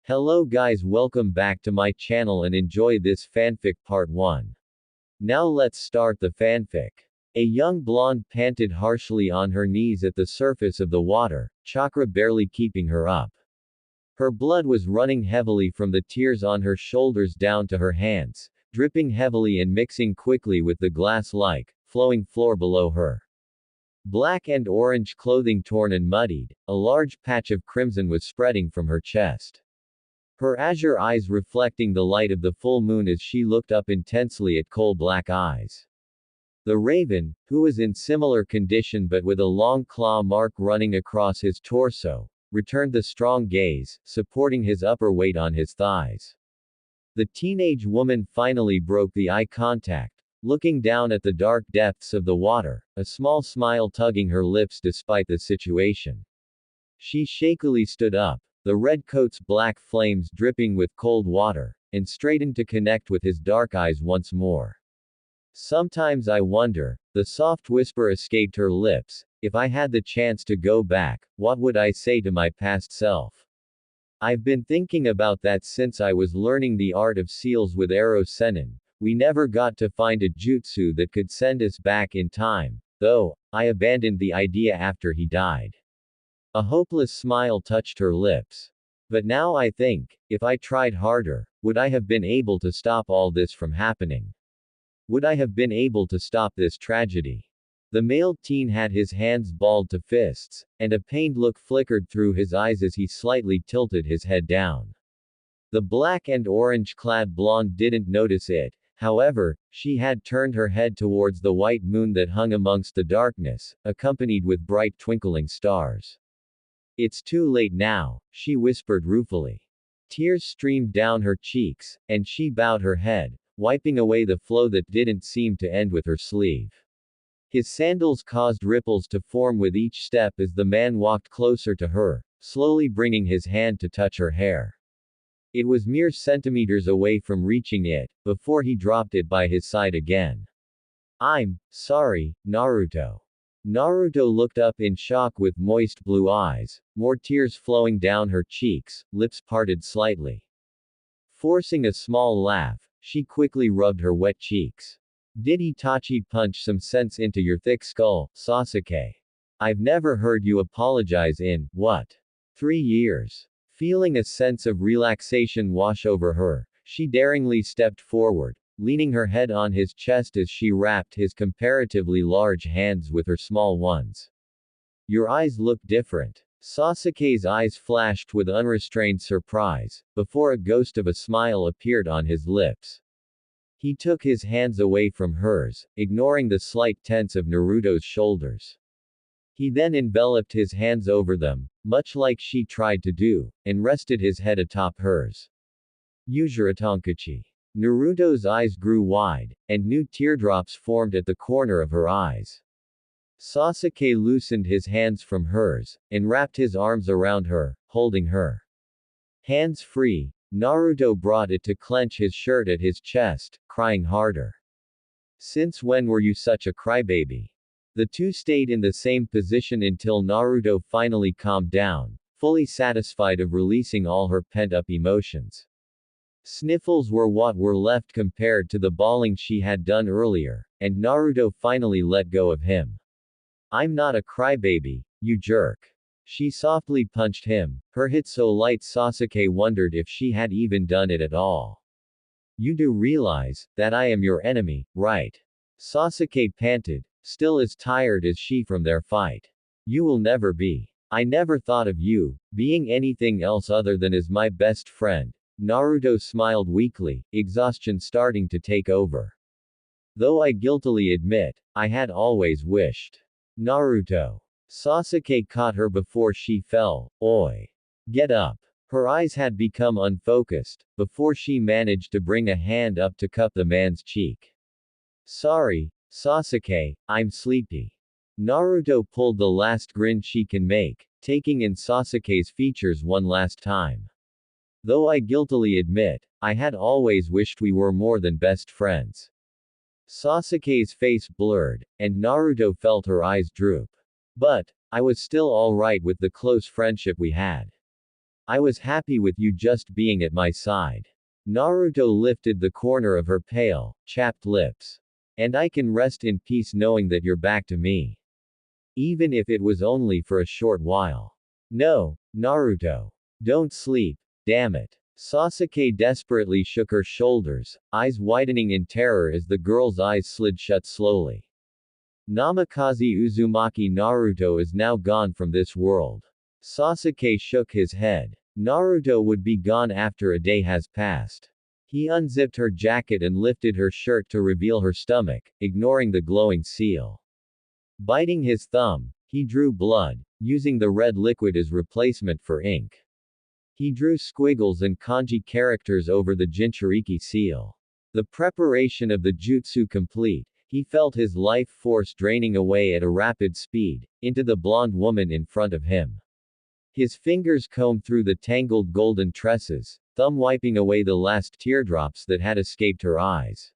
Hello guys, welcome back to my channel and enjoy this fanfic part 1. Now let's start the fanfic. A young blonde panted harshly on her knees at the surface of the water, chakra barely keeping her up. Her blood was running heavily from the tears on her shoulders down to her hands, dripping heavily and mixing quickly with the glass-like, flowing floor below her. Black and orange clothing torn and muddied, a large patch of crimson was spreading from her chest. Her azure eyes reflecting the light of the full moon as she looked up intensely at coal-black eyes. The raven, who was in similar condition but with a long claw mark running across his torso, returned the strong gaze, supporting his upper weight on his thighs. The teenage woman finally broke the eye contact, looking down at the dark depths of the water, a small smile tugging her lips despite the situation. She shakily stood up, the red coat's black flames dripping with cold water, and straightened to connect with his dark eyes once more. Sometimes I wonder, the soft whisper escaped her lips, if I had the chance to go back, what would I say to my past self? I've been thinking about that since I was learning the art of seals with Ero Sennin. We never got to find a jutsu that could send us back in time, though, I abandoned the idea after he died. A hopeless smile touched her lips. But now I think, if I tried harder, would I have been able to stop all this from happening? Would I have been able to stop this tragedy? The male teen had his hands balled to fists, and a pained look flickered through his eyes as he slightly tilted his head down. The black and orange clad blonde didn't notice it. However, she had turned her head towards the white moon that hung amongst the darkness, accompanied with bright twinkling stars. It's too late now, she whispered ruefully. Tears streamed down her cheeks, and she bowed her head, wiping away the flow that didn't seem to end with her sleeve. His sandals caused ripples to form with each step as the man walked closer to her, slowly bringing his hand to touch her hair. It was mere centimeters away from reaching it, before he dropped it by his side again. I'm sorry, Naruto. Naruto looked up in shock with moist blue eyes, more tears flowing down her cheeks, lips parted slightly. Forcing a small laugh, she quickly rubbed her wet cheeks. Did Itachi punch some sense into your thick skull, Sasuke? I've never heard you apologize in, what? 3 years. Feeling a sense of relaxation wash over her, she daringly stepped forward, leaning her head on his chest as she wrapped his comparatively large hands with her small ones. Your eyes look different. Sasuke's eyes flashed with unrestrained surprise, before a ghost of a smile appeared on his lips. He took his hands away from hers, ignoring the slight tense of Naruto's shoulders. He then enveloped his hands over them, much like she tried to do, and rested his head atop hers. Uzuratonkachi. Naruto's eyes grew wide, and new teardrops formed at the corner of her eyes. Sasuke loosened his hands from hers, and wrapped his arms around her, holding her. Hands free, Naruto brought it to clench his shirt at his chest, crying harder. Since when were you such a crybaby? The two stayed in the same position until Naruto finally calmed down, fully satisfied of releasing all her pent-up emotions. Sniffles were what were left compared to the bawling she had done earlier, and Naruto finally let go of him. I'm not a crybaby, you jerk. She softly punched him, her hit so light Sasuke wondered if she had even done it at all. You do realize that I am your enemy, right? Sasuke panted, still as tired as she from their fight. You will never be. I never thought of you being anything else other than as my best friend. Naruto smiled weakly, exhaustion starting to take over. Though I guiltily admit, I had always wished. Naruto. Sasuke caught her before she fell. Oi. Get up. Her eyes had become unfocused, before she managed to bring a hand up to cup the man's cheek. Sorry, Sasuke, I'm sleepy. Naruto pulled the last grin she can make, taking in Sasuke's features one last time. Though I guiltily admit, I had always wished we were more than best friends. Sasuke's face blurred, and Naruto felt her eyes droop. But, I was still alright with the close friendship we had. I was happy with you just being at my side. Naruto lifted the corner of her pale, chapped lips. And I can rest in peace knowing that you're back to me. Even if it was only for a short while. No, Naruto. Don't sleep, damn it. Sasuke desperately shook her shoulders, eyes widening in terror as the girl's eyes slid shut slowly. Namikaze Uzumaki Naruto is now gone from this world. Sasuke shook his head. Naruto would be gone after a day has passed. He unzipped her jacket and lifted her shirt to reveal her stomach, ignoring the glowing seal. Biting his thumb, he drew blood, using the red liquid as replacement for ink. He drew squiggles and kanji characters over the Jinchuriki seal. The preparation of the jutsu complete, he felt his life force draining away at a rapid speed, into the blonde woman in front of him. His fingers combed through the tangled golden tresses, thumb wiping away the last teardrops that had escaped her eyes.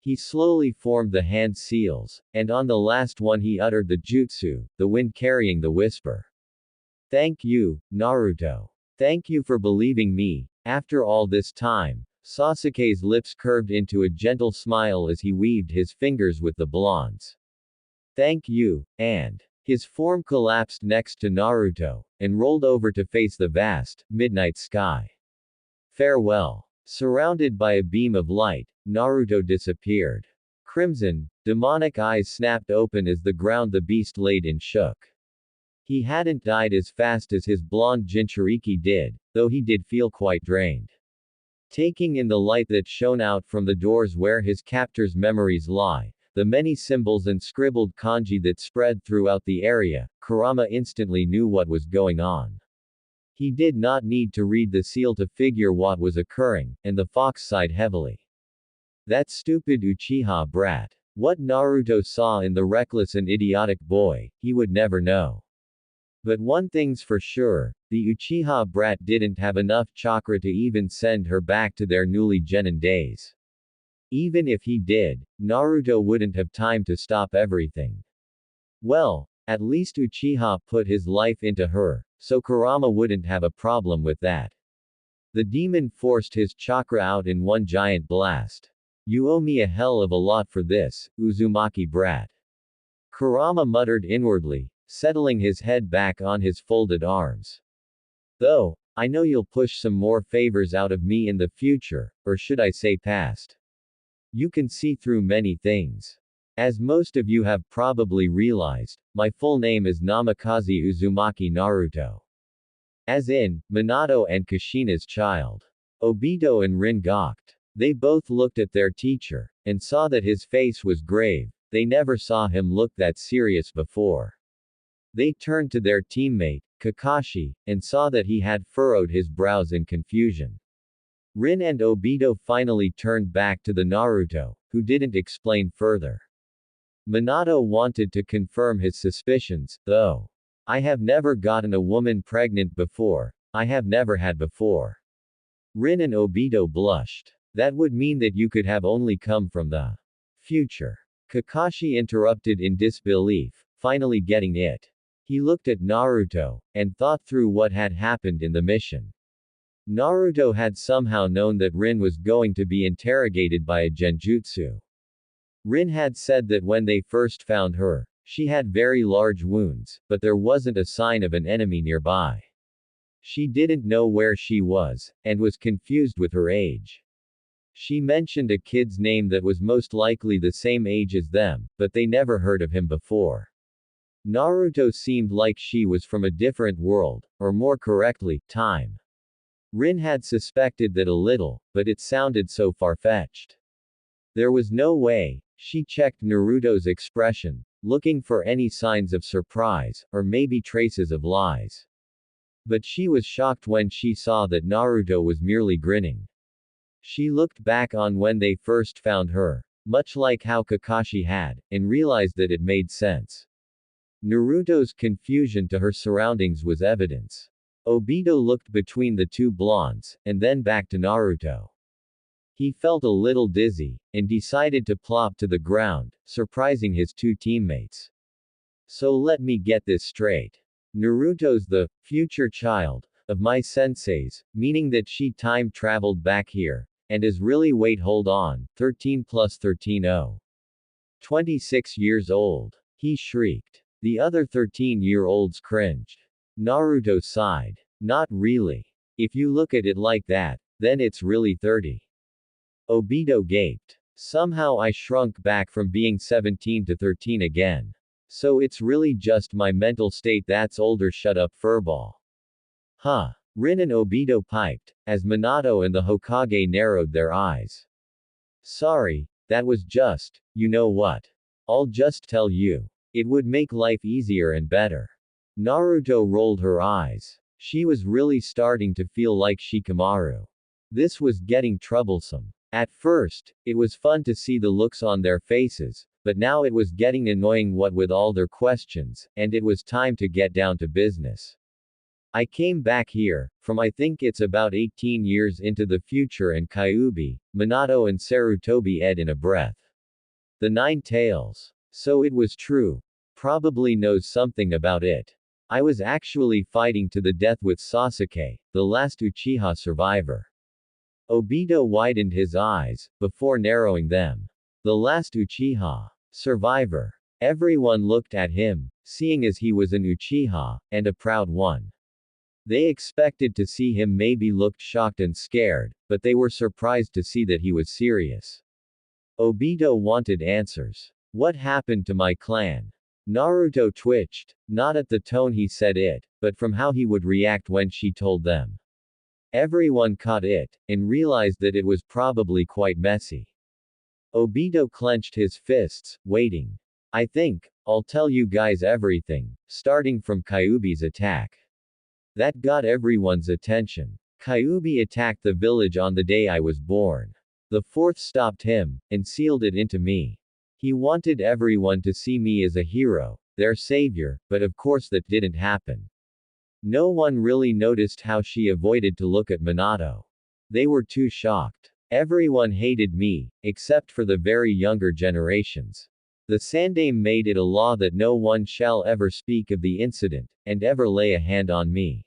He slowly formed the hand seals, and on the last one he uttered the jutsu, the wind carrying the whisper. Thank you, Naruto. Thank you for believing me. After all this time, Sasuke's lips curved into a gentle smile as he weaved his fingers with the blondes. Thank you, and his form collapsed next to Naruto, and rolled over to face the vast, midnight sky. Farewell. Surrounded by a beam of light, Naruto disappeared. Crimson, demonic eyes snapped open as the ground the beast laid in shook. He hadn't died as fast as his blonde Jinchuriki did, though he did feel quite drained. Taking in the light that shone out from the doors where his captor's memories lie, the many symbols and scribbled kanji that spread throughout the area, Kurama instantly knew what was going on. He did not need to read the seal to figure what was occurring, and the fox sighed heavily. That stupid Uchiha brat. What Naruto saw in the reckless and idiotic boy, he would never know. But one thing's for sure, the Uchiha brat didn't have enough chakra to even send her back to their newly genin days. Even if he did, Naruto wouldn't have time to stop everything. Well, at least Uchiha put his life into her, so Kurama wouldn't have a problem with that. The demon forced his chakra out in one giant blast. You owe me a hell of a lot for this, Uzumaki brat. Kurama muttered inwardly, settling his head back on his folded arms. Though, I know you'll push some more favors out of me in the future, or should I say past. You can see through many things. As most of you have probably realized, my full name is Namikaze Uzumaki Naruto. As in, Minato and Kushina's child. Obito and Rin gawked. They both looked at their teacher, and saw that his face was grave. They never saw him look that serious before. They turned to their teammate, Kakashi, and saw that he had furrowed his brows in confusion. Rin and Obito finally turned back to the Naruto, who didn't explain further. Minato wanted to confirm his suspicions, though. I have never gotten a woman pregnant before. I have never had before. Rin and Obito blushed. That would mean that you could have only come from the future. Kakashi interrupted in disbelief, finally getting it. He looked at Naruto, and thought through what had happened in the mission. Naruto had somehow known that Rin was going to be interrogated by a genjutsu. Rin had said that when they first found her, she had very large wounds, but there wasn't a sign of an enemy nearby. She didn't know where she was, and was confused with her age. She mentioned a kid's name that was most likely the same age as them, but they never heard of him before. Naruto seemed like she was from a different world, or more correctly, time. Rin had suspected that a little, but it sounded so far-fetched. There was no way. She checked Naruto's expression, looking for any signs of surprise, or maybe traces of lies. But she was shocked when she saw that Naruto was merely grinning. She looked back on when they first found her, much like how Kakashi had, and realized that it made sense. Naruto's confusion to her surroundings was evidence. Obito looked between the two blondes, and then back to Naruto. He felt a little dizzy, and decided to plop to the ground, surprising his two teammates. So let me get this straight. Naruto's the future child, of my senseis, meaning that she time traveled back here, and is really wait hold on, 13 plus 13 oh. 26 years old. He shrieked. The other 13-year-olds cringed. Naruto sighed. Not really. If you look at it like that, then it's really 30. Obito gaped. Somehow I shrunk back from being 17 to 13 again. So it's really just my mental state that's older. Shut up, furball. Huh. Rin and Obito piped, as Minato and the Hokage narrowed their eyes. Sorry, that was just, you know what? I'll just tell you. It would make life easier and better. Naruto rolled her eyes. She was really starting to feel like Shikamaru. This was getting troublesome. At first, it was fun to see the looks on their faces, but now it was getting annoying what with all their questions, and it was time to get down to business. I came back here, from I think it's about 18 years into the future, and Kyuubi, Minato and Sarutobi ed in a breath. The Nine Tails. So it was true. Probably knows something about it. I was actually fighting to the death with Sasuke, the last Uchiha survivor. Obito widened his eyes, before narrowing them. The last Uchiha survivor. Everyone looked at him, seeing as he was an Uchiha, and a proud one. They expected to see him maybe looked shocked and scared, but they were surprised to see that he was serious. Obito wanted answers. What happened to my clan? Naruto twitched, not at the tone he said it, but from how he would react when she told them. Everyone caught it, and realized that it was probably quite messy. Obito clenched his fists, waiting. I think, I'll tell you guys everything, starting from Kyuubi's attack. That got everyone's attention. Kyuubi attacked the village on the day I was born. The fourth stopped him, and sealed it into me. He wanted everyone to see me as a hero, their savior, but of course that didn't happen. No one really noticed how she avoided to look at Minato. They were too shocked. Everyone hated me, except for the very younger generations. The Sandaime made it a law that no one shall ever speak of the incident, and ever lay a hand on me.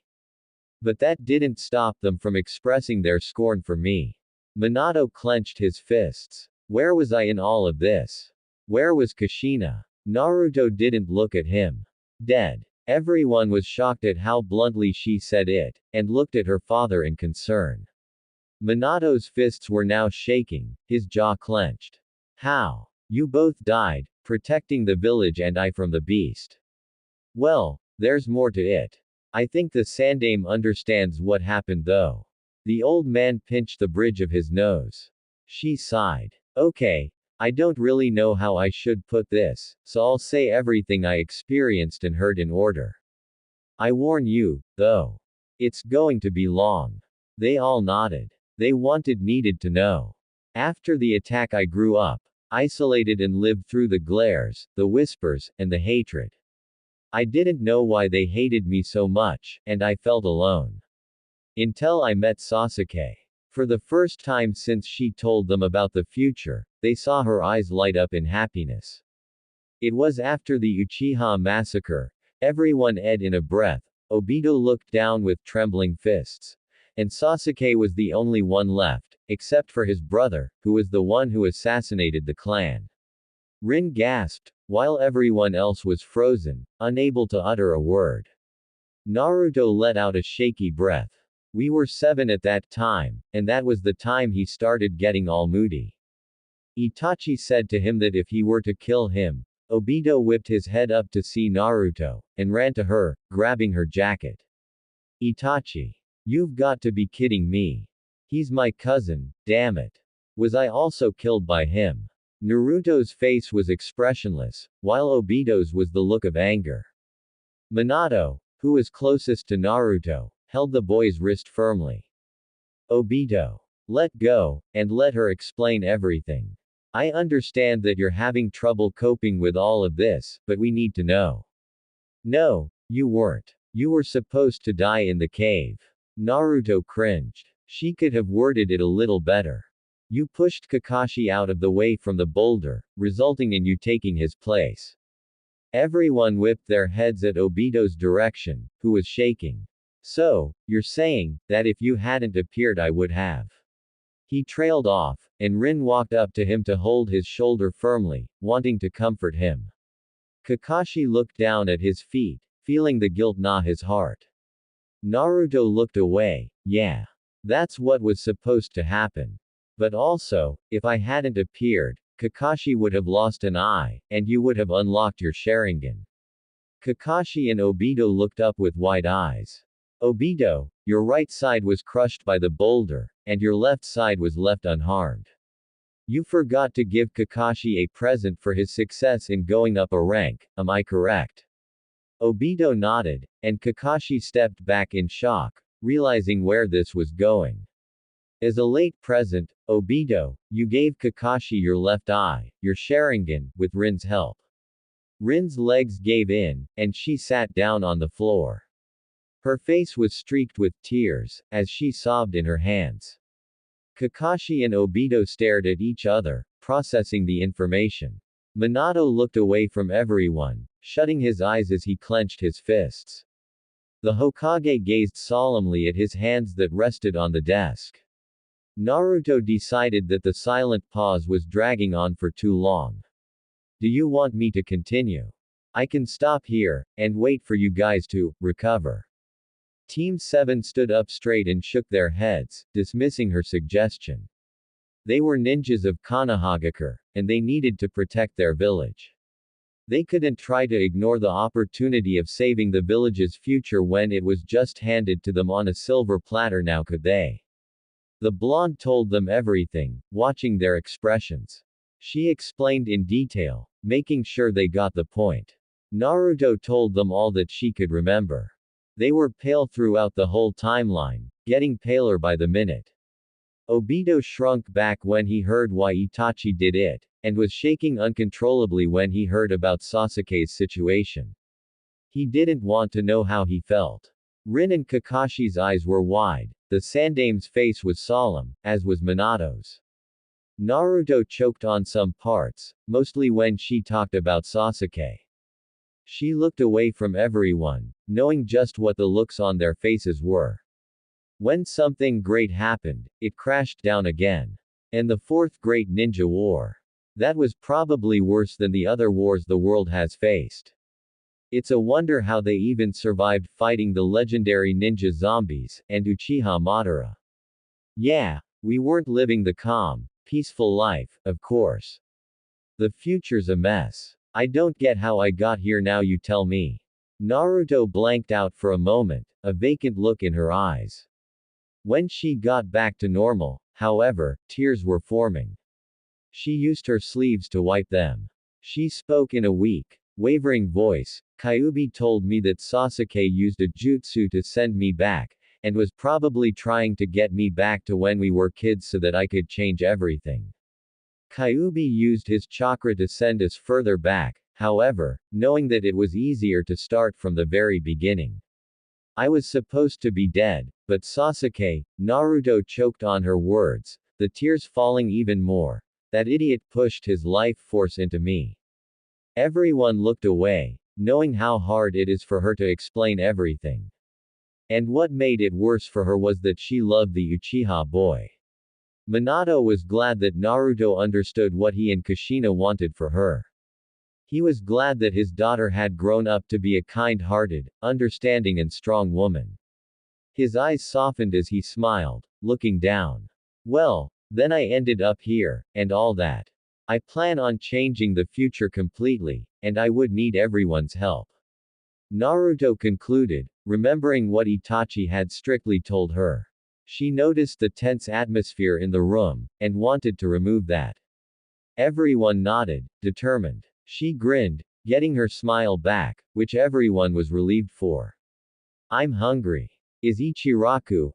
But that didn't stop them from expressing their scorn for me. Minato clenched his fists. Where was I in all of this? Where was Kushina? Naruto didn't look at him. Dead. Everyone was shocked at how bluntly she said it, and looked at her father in concern. Minato's fists were now shaking, his jaw clenched. How? You both died, protecting the village and I from the beast. Well, there's more to it. I think the Sandaime understands what happened though. The old man pinched the bridge of his nose. She sighed. Okay, I don't really know how I should put this, so I'll say everything I experienced and heard in order. I warn you, though. It's going to be long. They all nodded. They needed to know. After the attack I grew up, isolated and lived through the glares, the whispers, and the hatred. I didn't know why they hated me so much, and I felt alone. Until I met Sasuke. For the first time since she told them about the future, they saw her eyes light up in happiness. It was after the Uchiha massacre. Everyone ed in a breath. Obito looked down with trembling fists. And Sasuke was the only one left, except for his brother, who was the one who assassinated the clan. Rin gasped, while everyone else was frozen, unable to utter a word. Naruto let out a shaky breath. We were 7 at that time, and that was the time he started getting all moody. Itachi said to him that if he were to kill him, Obito whipped his head up to see Naruto, and ran to her, grabbing her jacket. Itachi. You've got to be kidding me. He's my cousin, damn it. Was I also killed by him? Naruto's face was expressionless, while Obito's was the look of anger. Minato, who was closest to Naruto, held the boy's wrist firmly. Obito. Let go, and let her explain everything. I understand that you're having trouble coping with all of this, but we need to know. No, you weren't. You were supposed to die in the cave. Naruto cringed. She could have worded it a little better. You pushed Kakashi out of the way from the boulder, resulting in you taking his place. Everyone whipped their heads at Obito's direction, who was shaking. So, you're saying, that if you hadn't appeared I would have. He trailed off, and Rin walked up to him to hold his shoulder firmly, wanting to comfort him. Kakashi looked down at his feet, feeling the guilt gnaw his heart. Naruto looked away. Yeah. That's what was supposed to happen. But also, if I hadn't appeared, Kakashi would have lost an eye, and you would have unlocked your Sharingan. Kakashi and Obito looked up with wide eyes. Obito, your right side was crushed by the boulder, and your left side was left unharmed. You forgot to give Kakashi a present for his success in going up a rank, am I correct? Obito nodded, and Kakashi stepped back in shock, realizing where this was going. As a late present, Obito, you gave Kakashi your left eye, your Sharingan, with Rin's help. Rin's legs gave in, and she sat down on the floor. Her face was streaked with tears, as she sobbed in her hands. Kakashi and Obito stared at each other, processing the information. Minato looked away from everyone, shutting his eyes as he clenched his fists. The Hokage gazed solemnly at his hands that rested on the desk. Naruto decided that the silent pause was dragging on for too long. Do you want me to continue? I can stop here, and wait for you guys to recover. Team 7 stood up straight and shook their heads, dismissing her suggestion. They were ninjas of Konohagakure, and they needed to protect their village. They couldn't try to ignore the opportunity of saving the village's future when it was just handed to them on a silver platter, now could they? The blonde told them everything, watching their expressions. She explained in detail, making sure they got the point. Naruto told them all that she could remember. They were pale throughout the whole timeline, getting paler by the minute. Obito shrunk back when he heard why Itachi did it, and was shaking uncontrollably when he heard about Sasuke's situation. He didn't want to know how he felt. Rin and Kakashi's eyes were wide, the Sandame's face was solemn, as was Minato's. Naruto choked on some parts, mostly when she talked about Sasuke. She looked away from everyone, knowing just what the looks on their faces were. When something great happened, it crashed down again. And the Fourth Great Ninja War. That was probably worse than the other wars the world has faced. It's a wonder how they even survived fighting the legendary ninja zombies, and Uchiha Madara. Yeah, we weren't living the calm, peaceful life, of course. The future's a mess. I don't get how I got here, now you tell me. Naruto blanked out for a moment, a vacant look in her eyes. When she got back to normal, however, tears were forming. She used her sleeves to wipe them. She spoke in a weak, wavering voice. Kyuubi told me that Sasuke used a jutsu to send me back, and was probably trying to get me back to when we were kids so that I could change everything. Kyuubi used his chakra to send us further back, however, knowing that it was easier to start from the very beginning. I was supposed to be dead, but Sasuke, Naruto choked on her words, the tears falling even more. That idiot pushed his life force into me. Everyone looked away, knowing how hard it is for her to explain everything. And what made it worse for her was that she loved the Uchiha boy. Minato was glad that Naruto understood what he and Kushina wanted for her. He was glad that his daughter had grown up to be a kind-hearted, understanding and strong woman. His eyes softened as he smiled, looking down. Well, then I ended up here, and all that. I plan on changing the future completely, and I would need everyone's help. Naruto concluded, remembering what Itachi had strictly told her. She noticed the tense atmosphere in the room, and wanted to remove that. Everyone nodded, determined. She grinned, getting her smile back, which everyone was relieved for. I'm hungry. Is Ichiraku,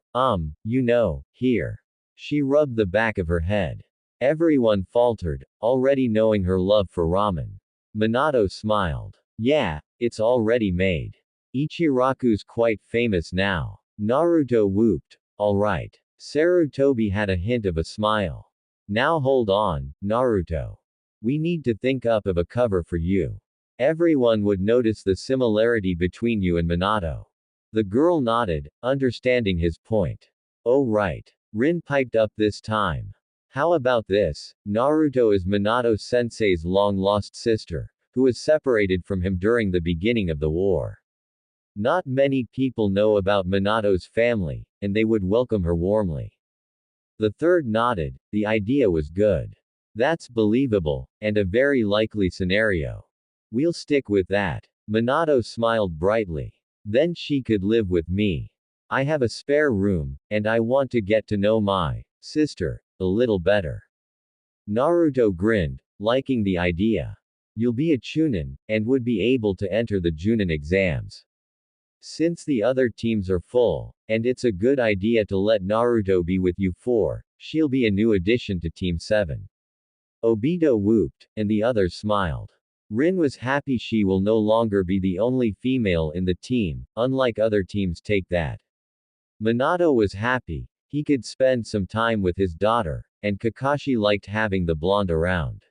here? She rubbed the back of her head. Everyone faltered, already knowing her love for ramen. Minato smiled. Yeah, it's already made. Ichiraku's quite famous now. Naruto whooped. Alright. Sarutobi had a hint of a smile. Now hold on, Naruto. We need to think up of a cover for you. Everyone would notice the similarity between you and Minato. The girl nodded, understanding his point. Oh right. Rin piped up this time. How about this? Naruto is Minato-sensei's long-lost sister, who was separated from him during the beginning of the war. Not many people know about Minato's family, and they would welcome her warmly. The third nodded, the idea was good. That's believable, and a very likely scenario. We'll stick with that. Minato smiled brightly. Then she could live with me. I have a spare room, and I want to get to know my sister a little better. Naruto grinned, liking the idea. You'll be a Chunin, and would be able to enter the Junin exams. Since the other teams are full, and it's a good idea to let Naruto be with you four, she'll be a new addition to Team 7. Obito whooped, and the others smiled. Rin was happy she will no longer be the only female in the team, unlike other teams take that. Minato was happy, he could spend some time with his daughter, and Kakashi liked having the blonde around.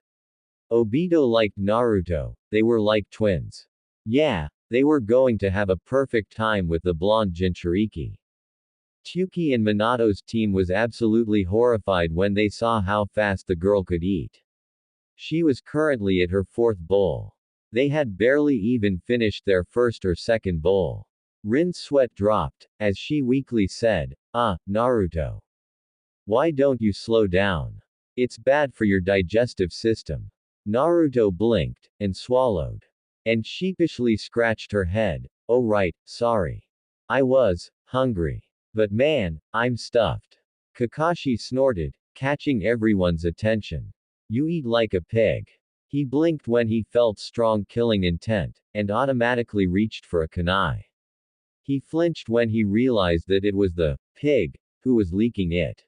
Obito liked Naruto, they were like twins. Yeah, they were going to have a perfect time with the blonde Jinchuriki. Tuki and Minato's team was absolutely horrified when they saw how fast the girl could eat. She was currently at her fourth bowl. They had barely even finished their first or second bowl. Rin's sweat dropped, as she weakly said, Naruto. Why don't you slow down? It's bad for your digestive system. Naruto blinked, and swallowed. And sheepishly scratched her head. Oh right, sorry. I was hungry. But man, I'm stuffed. Kakashi snorted, catching everyone's attention. You eat like a pig. He blinked when he felt strong killing intent, and automatically reached for a kunai. He flinched when he realized that it was the pig who was leaking it.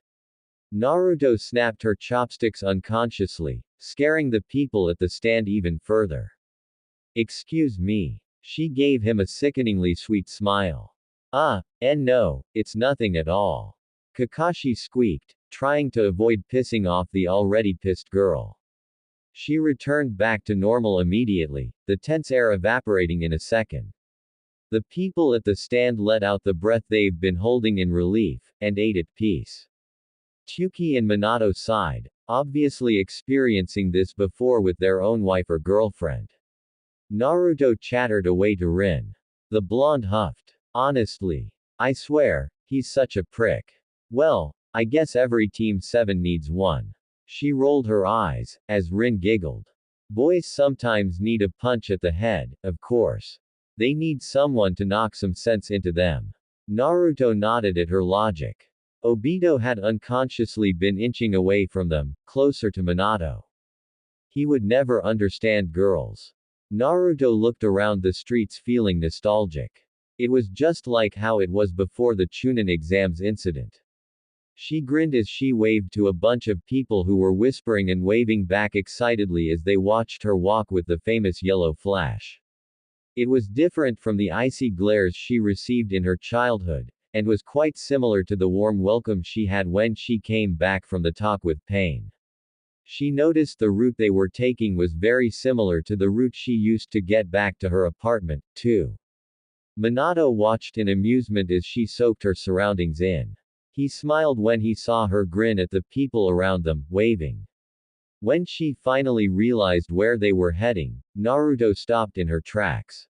Naruto snapped her chopsticks unconsciously, scaring the people at the stand even further. Excuse me. She gave him a sickeningly sweet smile. No, it's nothing at all. Kakashi squeaked, trying to avoid pissing off the already pissed girl. She returned back to normal immediately, the tense air evaporating in a second. The people at the stand let out the breath they've been holding in relief, and ate at peace. Tuki and Minato sighed, obviously experiencing this before with their own wife or girlfriend. Naruto chattered away to Rin. The blonde huffed. Honestly. I swear, he's such a prick. Well, I guess every Team 7 needs one. She rolled her eyes, as Rin giggled. Boys sometimes need a punch at the head, of course. They need someone to knock some sense into them. Naruto nodded at her logic. Obito had unconsciously been inching away from them, closer to Minato. He would never understand girls. Naruto looked around the streets feeling nostalgic. It was just like how it was before the Chunin exams incident. She grinned as she waved to a bunch of people who were whispering and waving back excitedly as they watched her walk with the famous yellow flash. It was different from the icy glares she received in her childhood, and was quite similar to the warm welcome she had when she came back from the talk with Pain. She noticed the route they were taking was very similar to the route she used to get back to her apartment, too. Minato watched in amusement as she soaked her surroundings in. He smiled when he saw her grin at the people around them, waving. When she finally realized where they were heading, Naruto stopped in her tracks.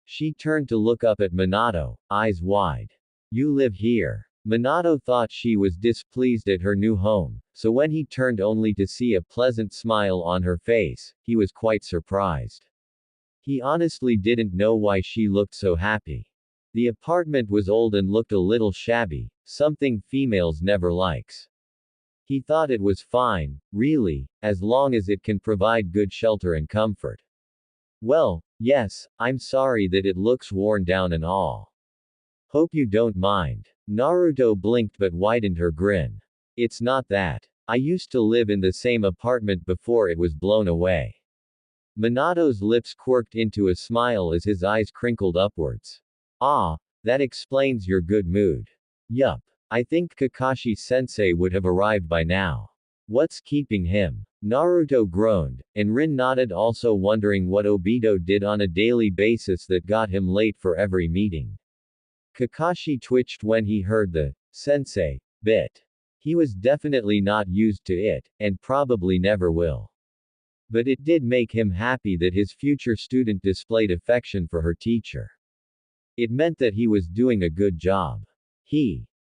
She turned to look up at Minato, eyes wide. You live here. Minato thought she was displeased at her new home, so when he turned only to see a pleasant smile on her face, he was quite surprised. He honestly didn't know why she looked so happy. The apartment was old and looked a little shabby, something females never likes. He thought it was fine, really, as long as it can provide good shelter and comfort. Well, yes, I'm sorry that it looks worn down and all. Hope you don't mind. Naruto blinked but widened her grin. It's not that. I used to live in the same apartment before it was blown away. Minato's lips quirked into a smile as his eyes crinkled upwards. That explains your good mood. Yup. I think Kakashi-sensei would have arrived by now. What's keeping him? Naruto groaned, and Rin nodded, also wondering what Obito did on a daily basis that got him late for every meeting. Kakashi twitched when he heard the sensei bit. He was definitely not used to it, and probably never will. But it did make him happy that his future student displayed affection for her teacher. It meant that he was doing a good job.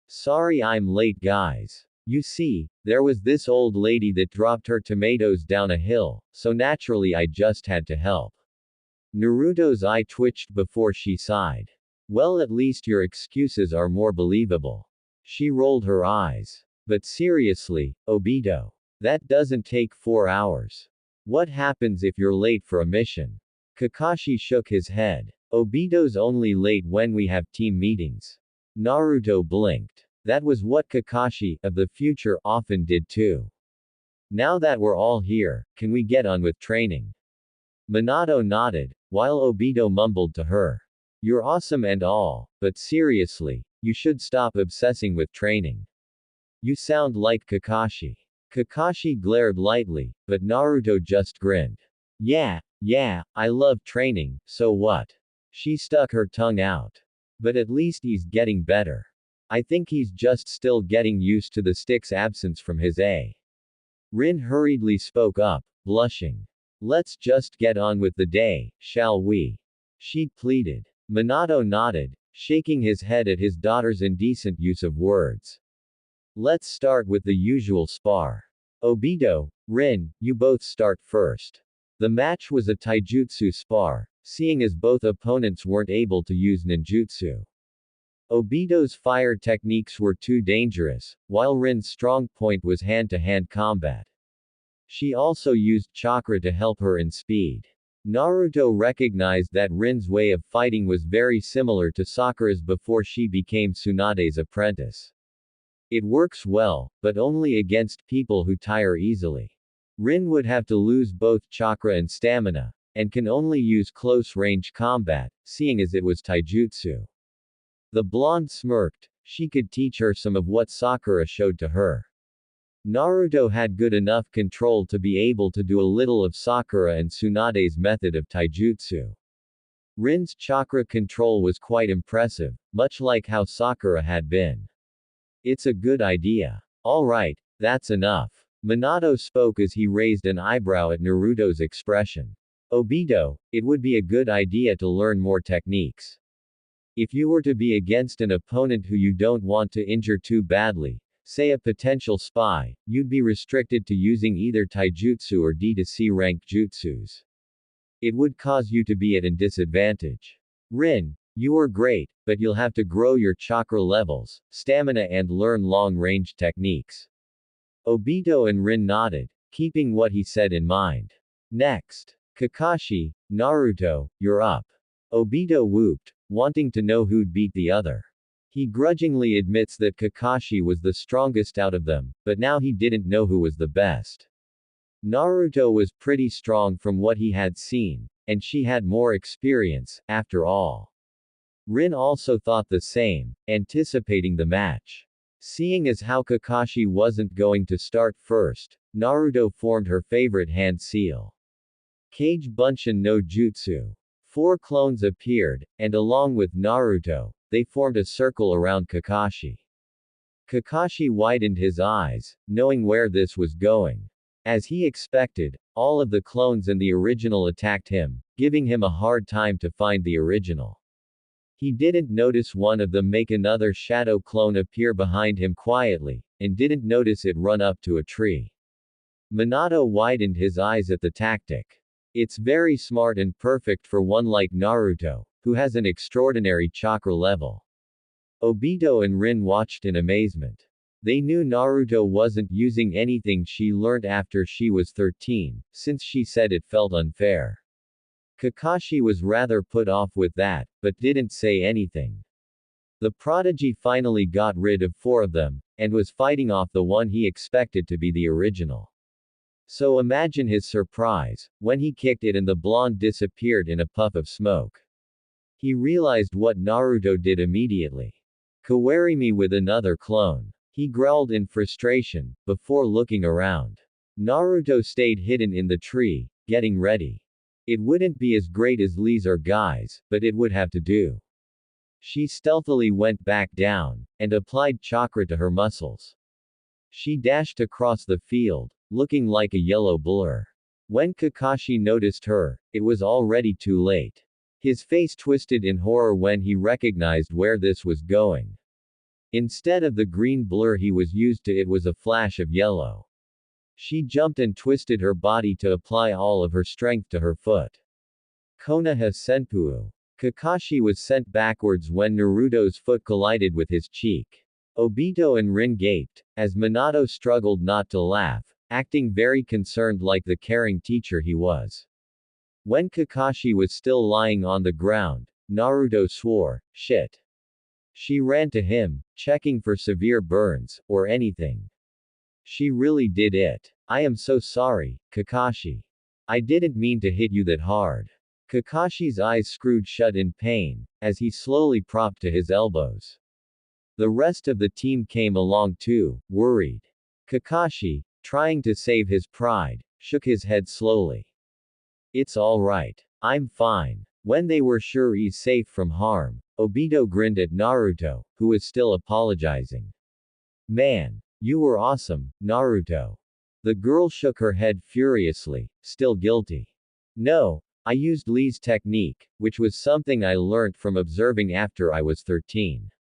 Sorry I'm late, guys. You see, there was this old lady that dropped her tomatoes down a hill, so naturally I just had to help. Naruto's eye twitched before she sighed. Well, at least your excuses are more believable. She rolled her eyes. But seriously, Obito. That doesn't take 4 hours. What happens if you're late for a mission? Kakashi shook his head. Obito's only late when we have team meetings. Naruto blinked. That was what Kakashi, of the future, often did too. Now that we're all here, can we get on with training? Minato nodded, while Obito mumbled to her. You're awesome and all, but seriously, you should stop obsessing with training. You sound like Kakashi. Kakashi glared lightly, but Naruto just grinned. Yeah, I love training, so what? She stuck her tongue out. But at least he's getting better. I think he's just still getting used to the stick's absence from his A. Rin hurriedly spoke up, blushing. Let's just get on with the day, shall we? She pleaded. Minato nodded, shaking his head at his daughter's indecent use of words. Let's start with the usual spar. Obito, Rin, you both start first. The match was a taijutsu spar, seeing as both opponents weren't able to use ninjutsu. Obito's fire techniques were too dangerous, while Rin's strong point was hand-to-hand combat. She also used chakra to help her in speed. Naruto recognized that Rin's way of fighting was very similar to Sakura's before she became Tsunade's apprentice. It works well, but only against people who tire easily. Rin would have to lose both chakra and stamina, and can only use close-range combat, seeing as it was taijutsu. The blonde smirked. She could teach her some of what Sakura showed to her. Naruto had good enough control to be able to do a little of Sakura and Tsunade's method of taijutsu. Rin's chakra control was quite impressive, much like how Sakura had been. It's a good idea. Alright, that's enough. Minato spoke as he raised an eyebrow at Naruto's expression. Obito, it would be a good idea to learn more techniques. If you were to be against an opponent who you don't want to injure too badly, say a potential spy, you'd be restricted to using either taijutsu or D-to-C rank jutsus. It would cause you to be at a disadvantage. Rin, you are great, but you'll have to grow your chakra levels, stamina and learn long-range techniques. Obito and Rin nodded, keeping what he said in mind. Next. Kakashi, Naruto, you're up. Obito whooped, wanting to know who'd beat the other. He grudgingly admits that Kakashi was the strongest out of them, but now he didn't know who was the best. Naruto was pretty strong from what he had seen, and she had more experience, after all. Rin also thought the same, anticipating the match. Seeing as how Kakashi wasn't going to start first, Naruto formed her favorite hand seal. Kage Bunshin no Jutsu. 4 clones appeared, and along with Naruto, they formed a circle around Kakashi. Kakashi widened his eyes, knowing where this was going. As he expected, all of the clones and the original attacked him, giving him a hard time to find the original. He didn't notice one of them make another shadow clone appear behind him quietly, and didn't notice it run up to a tree. Minato widened his eyes at the tactic. It's very smart and perfect for one like Naruto, who has an extraordinary chakra level. Obito and Rin watched in amazement. They knew Naruto wasn't using anything she learned after she was 13, since she said it felt unfair. Kakashi was rather put off with that, but didn't say anything. The prodigy finally got rid of 4 of them, and was fighting off the one he expected to be the original. So imagine his surprise, when he kicked it and the blonde disappeared in a puff of smoke. He realized what Naruto did immediately. Kawari me with another clone. He growled in frustration, before looking around. Naruto stayed hidden in the tree, getting ready. It wouldn't be as great as Lee's or Guy's, but it would have to do. She stealthily went back down, and applied chakra to her muscles. She dashed across the field, looking like a yellow blur. When Kakashi noticed her, it was already too late. His face twisted in horror when he recognized where this was going. Instead of the green blur he was used to, it was a flash of yellow. She jumped and twisted her body to apply all of her strength to her foot. Konoha Senpuu. Kakashi was sent backwards when Naruto's foot collided with his cheek. Obito and Rin gaped, as Minato struggled not to laugh, acting very concerned like the caring teacher he was. When Kakashi was still lying on the ground, Naruto swore, "Shit." She ran to him, checking for severe burns, or anything. She really did it. "I am so sorry, Kakashi. I didn't mean to hit you that hard." Kakashi's eyes screwed shut in pain, as he slowly propped to his elbows. The rest of the team came along too, worried. Kakashi, trying to save his pride, shook his head slowly. "It's all right. I'm fine." When they were sure he's safe from harm, Obito grinned at Naruto, who was still apologizing. "Man, you were awesome, Naruto." The girl shook her head furiously, still guilty. "No, I used Lee's technique, which was something I learnt from observing after I was 13.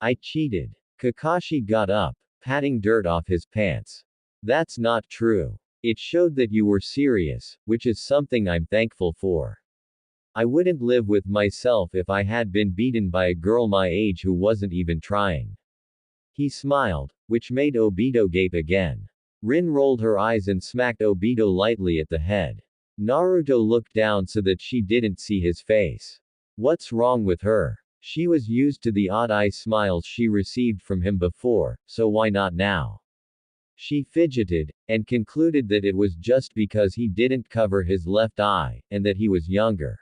I cheated." Kakashi got up, patting dirt off his pants. "That's not true. It showed that you were serious, which is something I'm thankful for. I wouldn't live with myself if I had been beaten by a girl my age who wasn't even trying." He smiled, which made Obito gape again. Rin rolled her eyes and smacked Obito lightly at the head. Naruto looked down so that she didn't see his face. What's wrong with her? She was used to the odd eye smiles she received from him before, so why not now? She fidgeted, and concluded that it was just because he didn't cover his left eye, and that he was younger.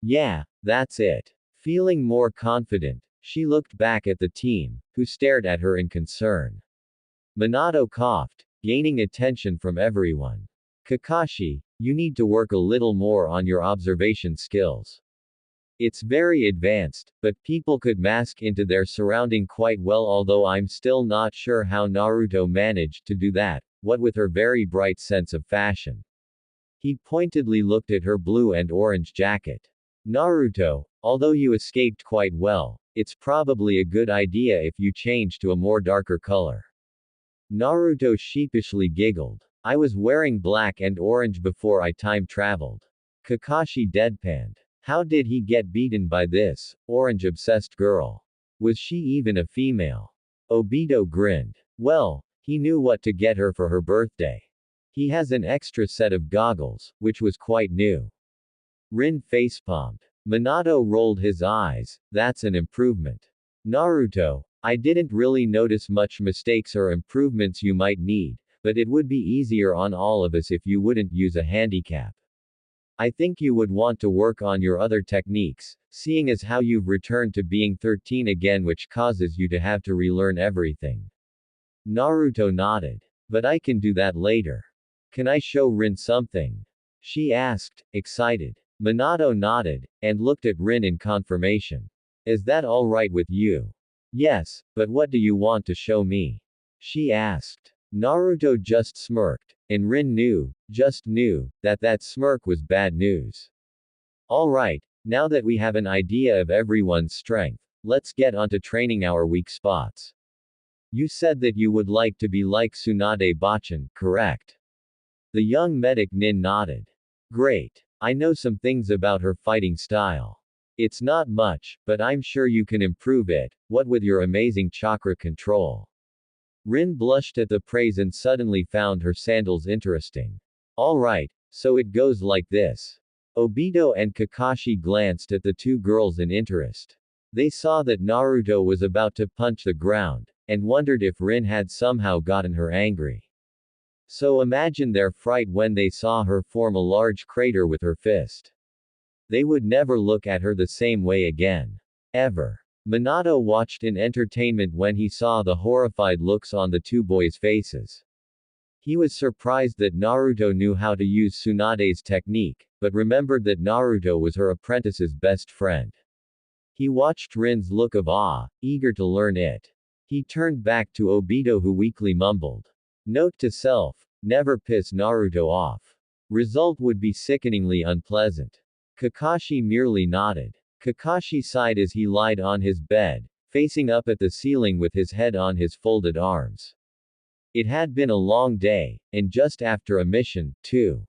Yeah, that's it. Feeling more confident, she looked back at the team, who stared at her in concern. Minato coughed, gaining attention from everyone. "Kakashi, you need to work a little more on your observation skills. It's very advanced, but people could mask into their surrounding quite well, although I'm still not sure how Naruto managed to do that, what with her very bright sense of fashion." He pointedly looked at her blue and orange jacket. "Naruto, although you escaped quite well, it's probably a good idea if you change to a more darker color." Naruto sheepishly giggled. "I was wearing black and orange before I time traveled." Kakashi deadpanned. How did he get beaten by this orange-obsessed girl? Was she even a female? Obito grinned. Well, he knew what to get her for her birthday. He has an extra set of goggles, which was quite new. Rin facepalmed. Minato rolled his eyes. That's an improvement. Naruto, I didn't really notice much mistakes or improvements you might need, but it would be easier on all of us if you wouldn't use a handicap. I think you would want to work on your other techniques, seeing as how you've returned to being 13 again, which causes you to have to relearn everything. Naruto nodded. But I can do that later. Can I show Rin something? She asked, excited. Minato nodded, and looked at Rin in confirmation. Is that alright with you? Yes, but what do you want to show me? She asked. Naruto just smirked, and Rin just knew, that smirk was bad news. Alright, now that we have an idea of everyone's strength, let's get onto training our weak spots. You said that you would like to be like Tsunade Bachan, correct? The young medic Nin nodded. Great. I know some things about her fighting style. It's not much, but I'm sure you can improve it, what with your amazing chakra control. Rin blushed at the praise and suddenly found her sandals interesting. Alright, so it goes like this. Obito and Kakashi glanced at the two girls in interest. They saw that Naruto was about to punch the ground, and wondered if Rin had somehow gotten her angry. So imagine their fright when they saw her form a large crater with her fist. They would never look at her the same way again. Ever. Minato watched in entertainment when he saw the horrified looks on the two boys' faces. He was surprised that Naruto knew how to use Tsunade's technique, but remembered that Naruto was her apprentice's best friend. He watched Rin's look of awe, eager to learn it. He turned back to Obito, who weakly mumbled. Note to self: never piss Naruto off. Result would be sickeningly unpleasant. Kakashi merely nodded. Kakashi sighed as he lied on his bed, facing up at the ceiling with his head on his folded arms. It had been a long day, and just after a mission, too.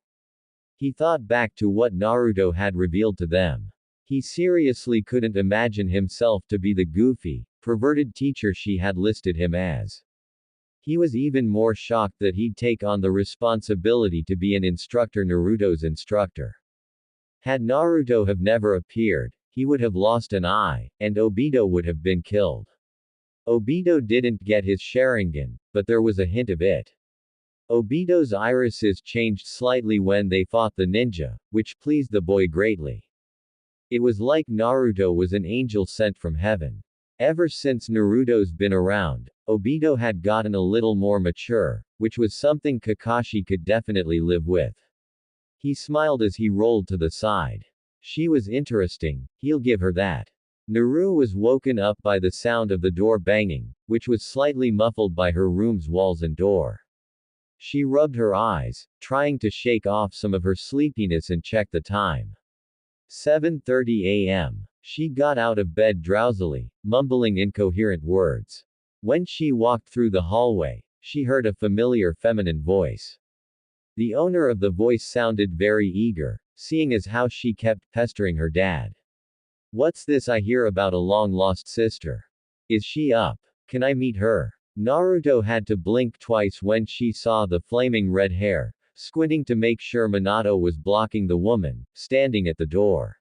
He thought back to what Naruto had revealed to them. He seriously couldn't imagine himself to be the goofy, perverted teacher she had listed him as. He was even more shocked that he'd take on the responsibility to be an instructor, Naruto's instructor. Had Naruto have never appeared, he would have lost an eye, and Obito would have been killed. Obito didn't get his Sharingan, but there was a hint of it. Obito's irises changed slightly when they fought the ninja, which pleased the boy greatly. It was like Naruto was an angel sent from heaven. Ever since Naruto's been around, Obito had gotten a little more mature, which was something Kakashi could definitely live with. He smiled as he rolled to the side. She was interesting, he'll give her that. Naru was woken up by the sound of the door banging, which was slightly muffled by her room's walls and door. She rubbed her eyes, trying to shake off some of her sleepiness and checked the time. 7:30 a.m. She got out of bed drowsily, mumbling incoherent words. When she walked through the hallway, she heard a familiar feminine voice. The owner of the voice sounded very eager, seeing as how she kept pestering her dad. What's this I hear about a long-lost sister? Is she up? Can I meet her? Naruto had to blink twice when she saw the flaming red hair, squinting to make sure Minato was blocking the woman, standing at the door.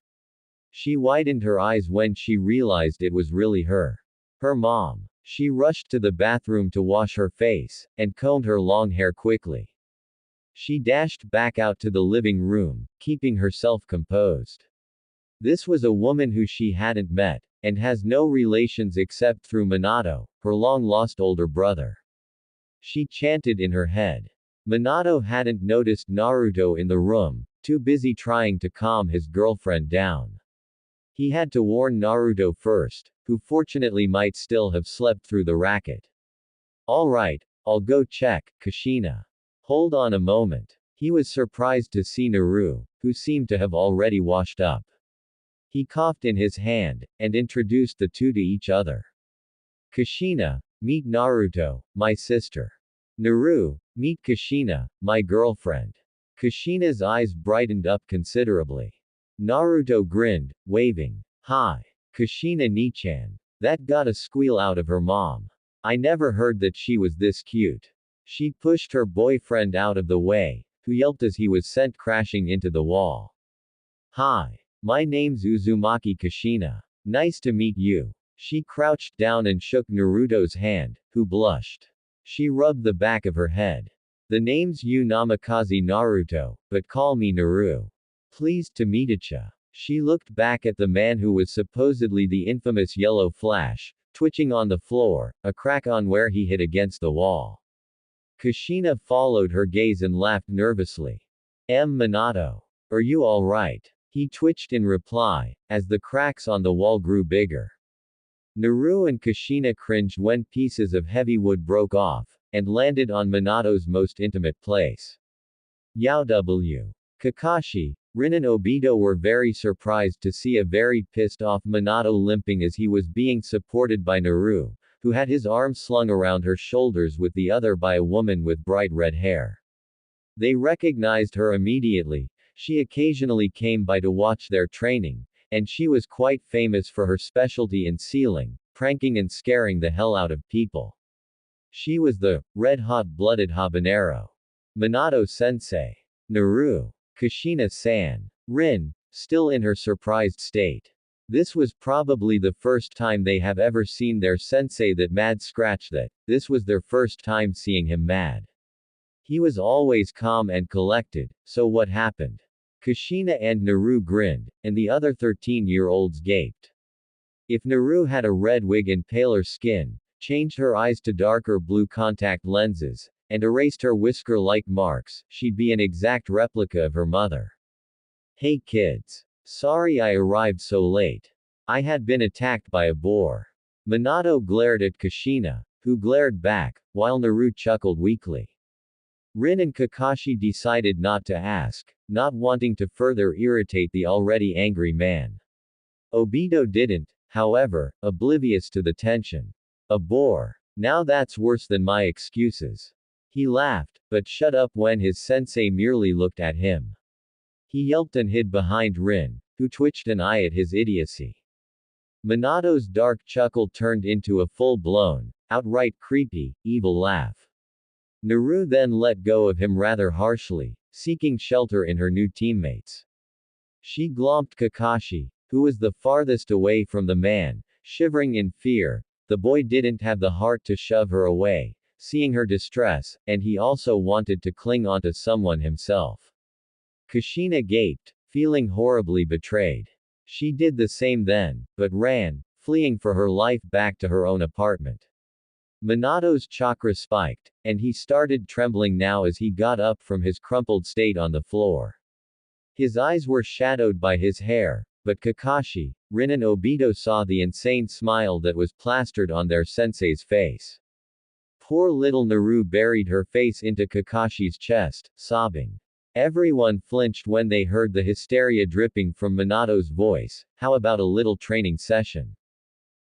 She widened her eyes when she realized it was really her. Her mom. She rushed to the bathroom to wash her face, and combed her long hair quickly. She dashed back out to the living room, keeping herself composed. This was a woman who she hadn't met, and has no relations except through Minato, her long-lost older brother. She chanted in her head. Minato hadn't noticed Naruto in the room, too busy trying to calm his girlfriend down. He had to warn Naruto first, who fortunately might still have slept through the racket. Alright, I'll go check, Kushina. Hold on a moment. He was surprised to see Naru, who seemed to have already washed up. He coughed in his hand, and introduced the two to each other. Kushina, meet Naruto, my sister. Naru, meet Kushina, my girlfriend. Kushina's eyes brightened up considerably. Naruto grinned, waving. Hi. Kushina Nichan. That got a squeal out of her mom. I never heard that she was this cute. She pushed her boyfriend out of the way, who yelped as he was sent crashing into the wall. Hi. My name's Uzumaki Kushina. Nice to meet you. She crouched down and shook Naruto's hand, who blushed. She rubbed the back of her head. The name's Yu Namikaze Naruto, but call me Naru. Pleased to meetacha. She looked back at the man who was supposedly the infamous Yellow Flash, twitching on the floor, a crack on where he hit against the wall. Kushina followed her gaze and laughed nervously. Minato. Are you alright? He twitched in reply, as the cracks on the wall grew bigger. Naru and Kushina cringed when pieces of heavy wood broke off, and landed on Minato's most intimate place. Yao W. Kakashi, Rin and Obito were very surprised to see a very pissed-off Minato limping as he was being supported by Naru, who had his arm slung around her shoulders with the other by a woman with bright red hair. They recognized her immediately. She occasionally came by to watch their training, and she was quite famous for her specialty in sealing, pranking and scaring the hell out of people. She was the red-hot-blooded habanero. Minato-sensei. Naru. Kushina-san. Rin, still in her surprised state. This was probably the first time they have ever seen their sensei that mad. Scratch that, this was their first time seeing him mad. He was always calm and collected, so what happened? Kushina and Naru grinned, and the other 13-year-olds gaped. If Naru had a red wig and paler skin, changed her eyes to darker blue contact lenses, and erased her whisker-like marks, she'd be an exact replica of her mother. Hey kids. Sorry I arrived so late. I had been attacked by a boar. Minato glared at Kushina, who glared back, while Naru chuckled weakly. Rin and Kakashi decided not to ask, not wanting to further irritate the already angry man. Obito didn't, however, oblivious to the tension. A boar. Now that's worse than my excuses. He laughed, but shut up when his sensei merely looked at him. He yelped and hid behind Rin, who twitched an eye at his idiocy. Minato's dark chuckle turned into a full-blown, outright creepy, evil laugh. Naru then let go of him rather harshly, seeking shelter in her new teammates. She glomped Kakashi, who was the farthest away from the man, shivering in fear. The boy didn't have the heart to shove her away, seeing her distress, and he also wanted to cling onto someone himself. Kushina gaped, feeling horribly betrayed. She did the same then, but ran, fleeing for her life back to her own apartment. Minato's chakra spiked, and he started trembling now as he got up from his crumpled state on the floor. His eyes were shadowed by his hair, but Kakashi, Rin and Obito saw the insane smile that was plastered on their sensei's face. Poor little Naru buried her face into Kakashi's chest, sobbing. Everyone flinched when they heard the hysteria dripping from Minato's voice. How about a little training session?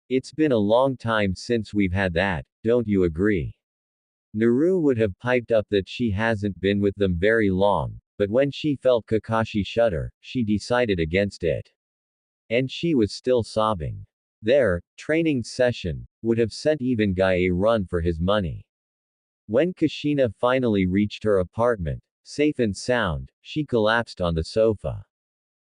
It's been a long time since we've had that, don't you agree? Naru would have piped up that she hasn't been with them very long, but when she felt Kakashi shudder, she decided against it. And she was still sobbing. Their training session would have sent even Guy a run for his money. When Kushina finally reached her apartment, safe and sound, she collapsed on the sofa.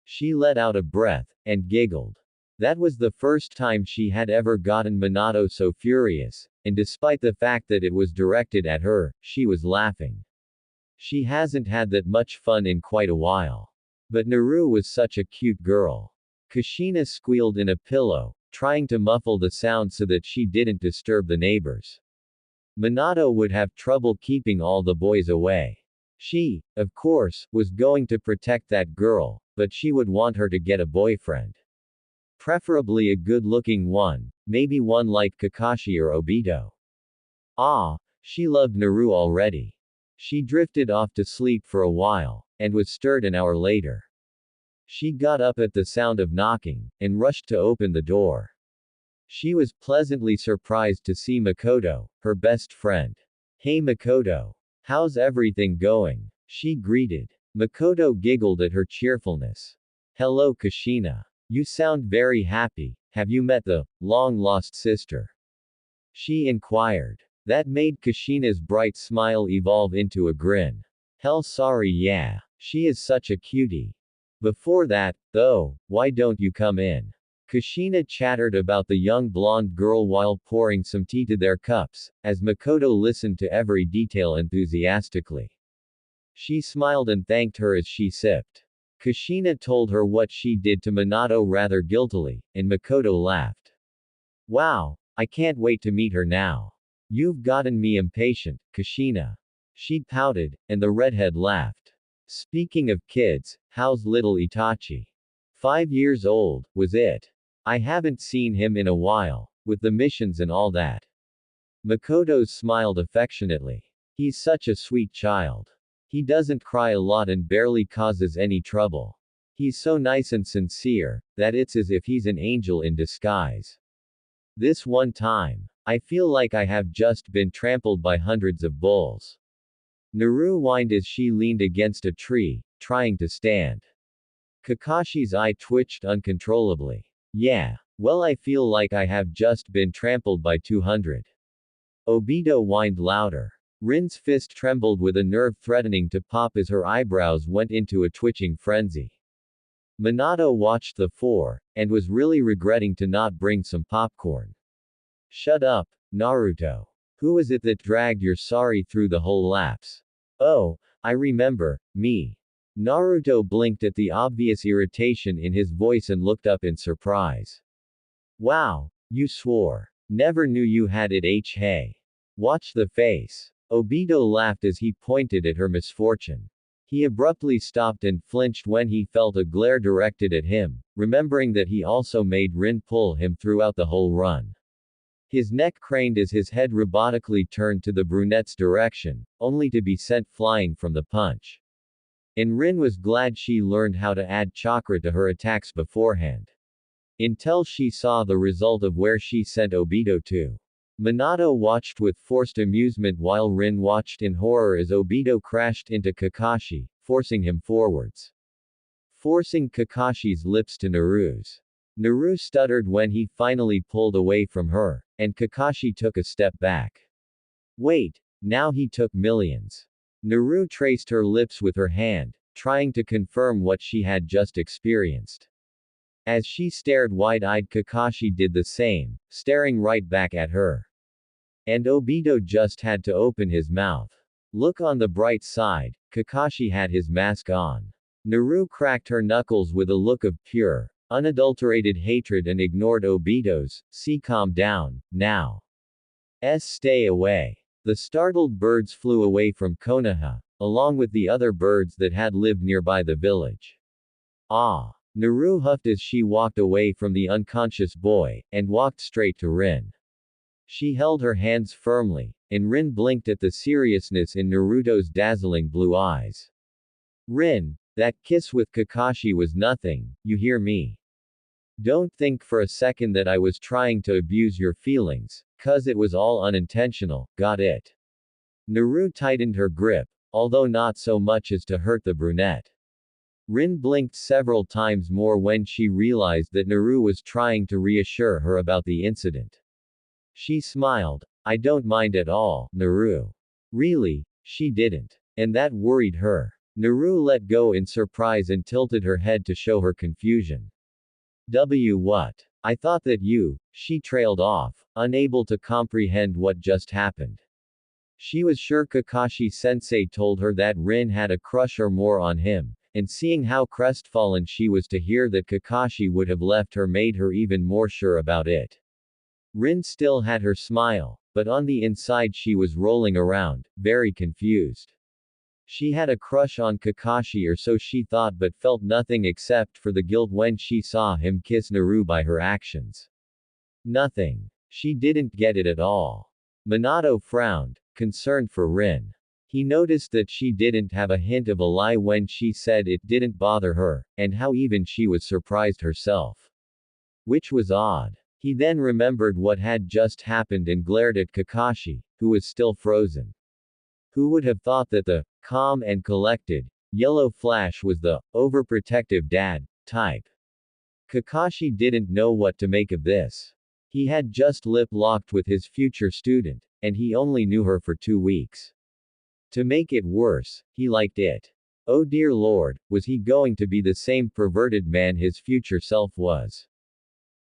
She let out a breath, and giggled. That was the first time she had ever gotten Minato so furious, and despite the fact that it was directed at her, she was laughing. She hasn't had that much fun in quite a while. But Naru was such a cute girl. Kushina squealed in a pillow, trying to muffle the sound so that she didn't disturb the neighbors. Minato would have trouble keeping all the boys away. She, of course, was going to protect that girl, but she would want her to get a boyfriend. Preferably a good-looking one, maybe one like Kakashi or Obito. Ah, she loved Naru already. She drifted off to sleep for a while, and was stirred an hour later. She got up at the sound of knocking, and rushed to open the door. She was pleasantly surprised to see Makoto, her best friend. Hey Makoto. How's everything going? She greeted. Makoto giggled at her cheerfulness. Hello Kushina. You sound very happy. Have you met the long-lost sister? She inquired. That made Kushina's bright smile evolve into a grin. Hell sorry yeah. She is such a cutie. Before that, though, why don't you come in? Kushina chattered about the young blonde girl while pouring some tea to their cups, as Makoto listened to every detail enthusiastically. She smiled and thanked her as she sipped. Kushina told her what she did to Minato rather guiltily, and Makoto laughed. Wow, I can't wait to meet her now. You've gotten me impatient, Kushina. She pouted, and the redhead laughed. Speaking of kids, how's little Itachi? 5 years old, was it? I haven't seen him in a while, with the missions and all that. Makoto smiled affectionately. He's such a sweet child. He doesn't cry a lot and barely causes any trouble. He's so nice and sincere, that it's as if he's an angel in disguise. This one time, I feel like I have just been trampled by hundreds of bulls. Naru whined as she leaned against a tree, trying to stand. Kakashi's eye twitched uncontrollably. Yeah. Well, I feel like I have just been trampled by 200. Obito whined louder. Rin's fist trembled with a nerve threatening to pop as her eyebrows went into a twitching frenzy. Minato watched the four, and was really regretting to not bring some popcorn. Shut up, Naruto. Who was it that dragged your sari through the whole lapse? Oh, I remember, me. Naruto blinked at the obvious irritation in his voice and looked up in surprise. Wow, you swore. Never knew you had it hey. Watch the face. Obito laughed as he pointed at her misfortune. He abruptly stopped and flinched when he felt a glare directed at him, remembering that he also made Rin pull him throughout the whole run. His neck craned as his head robotically turned to the brunette's direction, only to be sent flying from the punch. And Rin was glad she learned how to add chakra to her attacks beforehand. Until she saw the result of where she sent Obito to. Minato watched with forced amusement while Rin watched in horror as Obito crashed into Kakashi, forcing him forwards. Forcing Kakashi's lips to Naru's. Naru stuttered when he finally pulled away from her, and Kakashi took a step back. Wait, now he took millions. Naru traced her lips with her hand, trying to confirm what she had just experienced. As she stared wide-eyed, Kakashi did the same, staring right back at her. And Obito just had to open his mouth. Look on the bright side, Kakashi had his mask on. Naru cracked her knuckles with a look of pure, unadulterated hatred and ignored Obito's, calm down, now. Stay away. The startled birds flew away from Konoha, along with the other birds that had lived nearby the village. Ah! Naru huffed as she walked away from the unconscious boy, and walked straight to Rin. She held her hands firmly, and Rin blinked at the seriousness in Naruto's dazzling blue eyes. Rin, that kiss with Kakashi was nothing, you hear me? Don't think for a second that I was trying to abuse your feelings, 'cause it was all unintentional, got it? Naru tightened her grip, although not so much as to hurt the brunette. Rin blinked several times more when she realized that Naru was trying to reassure her about the incident. She smiled. I don't mind at all, Naru. Really, she didn't. And that worried her. Naru let go in surprise and tilted her head to show her confusion. What? I thought that you, she trailed off, unable to comprehend what just happened. She was sure Kakashi-sensei told her that Rin had a crush or more on him, and seeing how crestfallen she was to hear that Kakashi would have left her made her even more sure about it. Rin still had her smile, but on the inside she was rolling around, very confused. She had a crush on Kakashi, or so she thought, but felt nothing except for the guilt when she saw him kiss Naru by her actions. Nothing. She didn't get it at all. Minato frowned, concerned for Rin. He noticed that she didn't have a hint of a lie when she said it didn't bother her, and how even she was surprised herself. Which was odd. He then remembered what had just happened and glared at Kakashi, who was still frozen. Who would have thought that the calm and collected yellow flash was the overprotective dad type? Kakashi didn't know what to make of this. He had just lip-locked with his future student, and he only knew her for 2 weeks. To make it worse, he liked it. Oh dear Lord, was he going to be the same perverted man his future self was?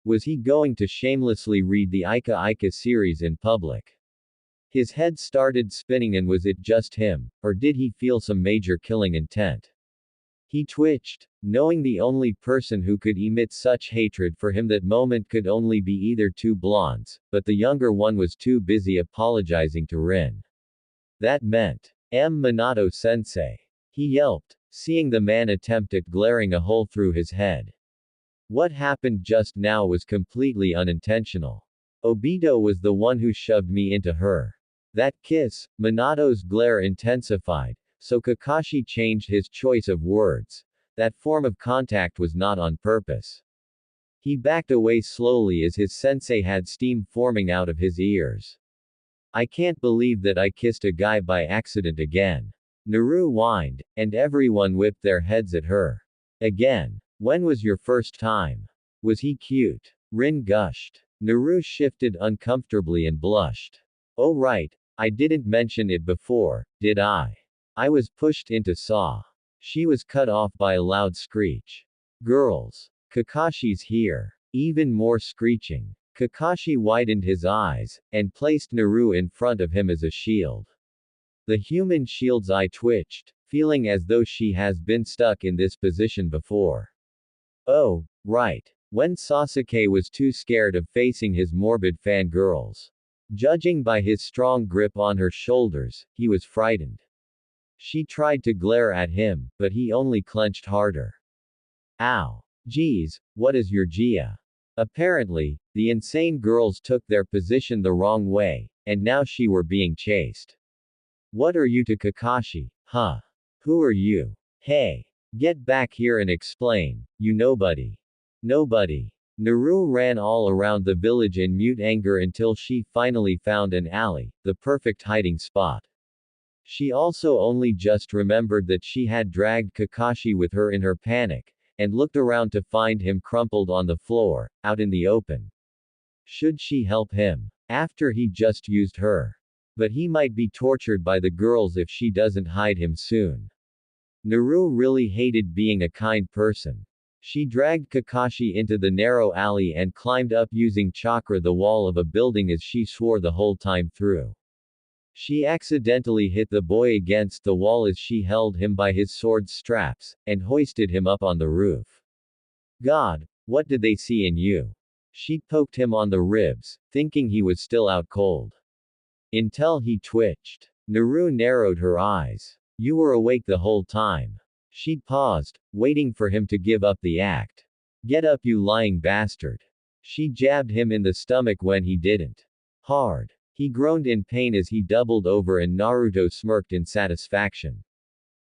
Was he going to shamelessly read the Ika Ika series in public? His head started spinning, and was it just him, or did he feel some major killing intent? He twitched, knowing the only person who could emit such hatred for him that moment could only be either two blondes, but the younger one was too busy apologizing to Rin. That meant, Minato-sensei. He yelped, seeing the man attempt at glaring a hole through his head. What happened just now was completely unintentional. Obito was the one who shoved me into her. That kiss. Minato's glare intensified, so Kakashi changed his choice of words. That form of contact was not on purpose. He backed away slowly as his sensei had steam forming out of his ears. I can't believe that I kissed a guy by accident again. Naru whined, and everyone whipped their heads at her. Again. When was your first time? Was he cute? Rin gushed. Naru shifted uncomfortably and blushed. Oh right, I didn't mention it before, did I? I was pushed into Saw. She was cut off by a loud screech. Girls. Kakashi's here. Even more screeching. Kakashi widened his eyes, and placed Naru in front of him as a shield. The human shield's eye twitched, feeling as though she has been stuck in this position before. Oh, right. When Sasuke was too scared of facing his morbid fangirls. Judging by his strong grip on her shoulders, he was frightened. She tried to glare at him, but he only clenched harder. Ow. Geez, what is your Gia? Apparently, the insane girls took their position the wrong way, and now she were being chased. What are you to Kakashi, huh? Who are you? Hey. Get back here and explain, you nobody. Nobody. Naru ran all around the village in mute anger until she finally found an alley, the perfect hiding spot. She also only just remembered that she had dragged Kakashi with her in her panic, and looked around to find him crumpled on the floor, out in the open. Should she help him? After he just used her. But he might be tortured by the girls if she doesn't hide him soon. Naru really hated being a kind person. She dragged Kakashi into the narrow alley and climbed up using chakra the wall of a building as she swore the whole time through. She accidentally hit the boy against the wall as she held him by his sword straps, and hoisted him up on the roof. God, what did they see in you? She poked him on the ribs, thinking he was still out cold. Until he twitched. Naru narrowed her eyes. You were awake the whole time. She paused, waiting for him to give up the act. Get up, you lying bastard. She jabbed him in the stomach when he didn't. Hard. He groaned in pain as he doubled over and Naruto smirked in satisfaction.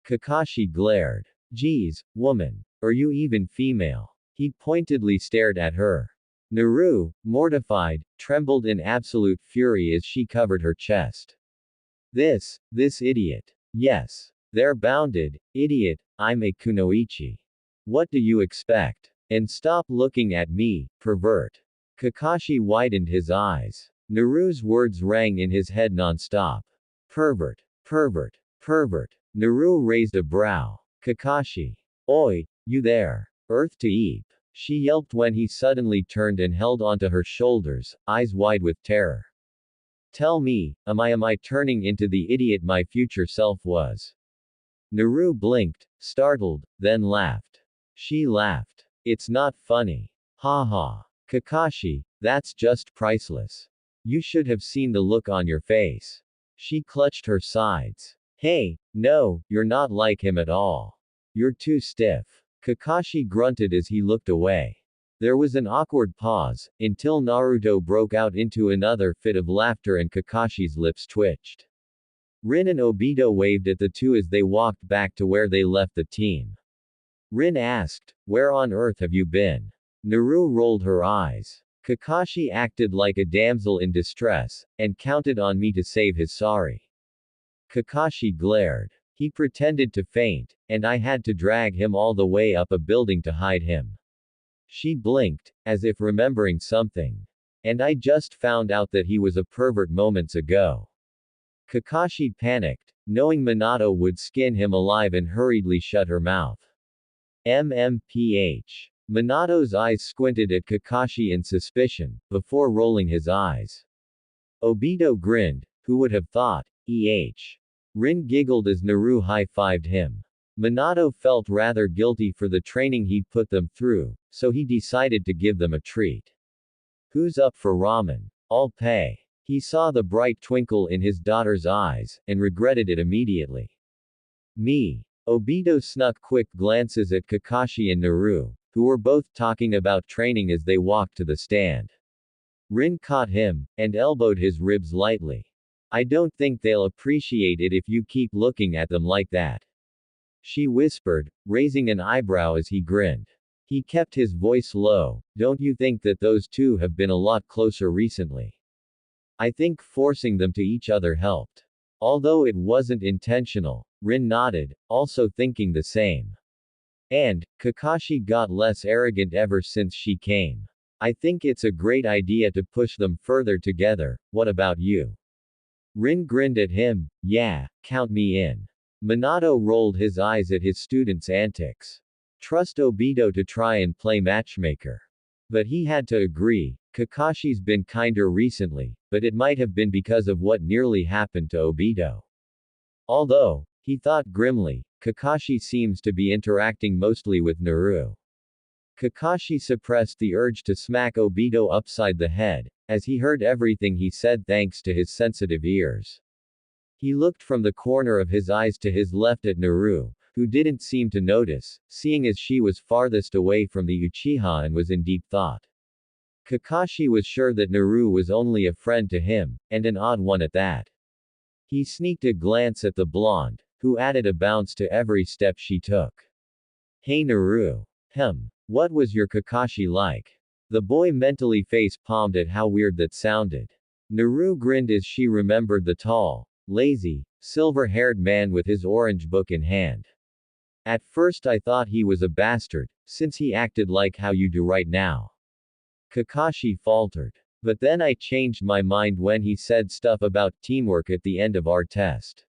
Kakashi glared. Geez, woman. Are you even female? He pointedly stared at her. Naru, mortified, trembled in absolute fury as she covered her chest. This idiot. Yes. They're bounded, idiot, I'm a kunoichi. What do you expect? And stop looking at me, pervert. Kakashi widened his eyes. Naru's words rang in his head non-stop. Pervert. Pervert. Pervert. Naru raised a brow. Kakashi. Oi, you there. Earth to eep. She yelped when he suddenly turned and held onto her shoulders, eyes wide with terror. Tell me, am I turning into the idiot my future self was? Naru blinked, startled, then laughed. She laughed. It's not funny. Ha ha. Kakashi, that's just priceless. You should have seen the look on your face. She clutched her sides. Hey, no, you're not like him at all. You're too stiff. Kakashi grunted as he looked away. There was an awkward pause, until Naruto broke out into another fit of laughter and Kakashi's lips twitched. Rin and Obito waved at the two as they walked back to where they left the team. Rin asked, where on earth have you been? Naru rolled her eyes. Kakashi acted like a damsel in distress, and counted on me to save his sari. Kakashi glared. He pretended to faint, and I had to drag him all the way up a building to hide him. She blinked, as if remembering something. And I just found out that he was a pervert moments ago. Kakashi panicked, knowing Minato would skin him alive and hurriedly shut her mouth. MMPH. Minato's eyes squinted at Kakashi in suspicion, before rolling his eyes. Obito grinned, who would have thought, Rin giggled as Naru high-fived him. Minato felt rather guilty for the training he'd put them through, so he decided to give them a treat. Who's up for ramen? I'll pay. He saw the bright twinkle in his daughter's eyes, and regretted it immediately. Me. Obito snuck quick glances at Kakashi and Naru, who were both talking about training as they walked to the stand. Rin caught him, and elbowed his ribs lightly. I don't think they'll appreciate it if you keep looking at them like that. She whispered, raising an eyebrow as he grinned. He kept his voice low. Don't you think that those two have been a lot closer recently? I think forcing them to each other helped. Although it wasn't intentional, Rin nodded, also thinking the same. And, Kakashi got less arrogant ever since she came. I think it's a great idea to push them further together, what about you? Rin grinned at him, yeah, count me in. Minato rolled his eyes at his student's antics. Trust Obito to try and play matchmaker. But he had to agree, Kakashi's been kinder recently, but it might have been because of what nearly happened to Obito. Although, he thought grimly, Kakashi seems to be interacting mostly with Naru. Kakashi suppressed the urge to smack Obito upside the head, as he heard everything he said thanks to his sensitive ears. He looked from the corner of his eyes to his left at Naru, who didn't seem to notice, seeing as she was farthest away from the Uchiha and was in deep thought. Kakashi was sure that Naru was only a friend to him, and an odd one at that. He sneaked a glance at the blonde, who added a bounce to every step she took. Hey Naru. What was your Kakashi like? The boy mentally face-palmed at how weird that sounded. Naru grinned as she remembered the tall, lazy, silver-haired man with his orange book in hand. At first I thought he was a bastard, since he acted like how you do right now. Kakashi faltered. But then I changed my mind when he said stuff about teamwork at the end of our test.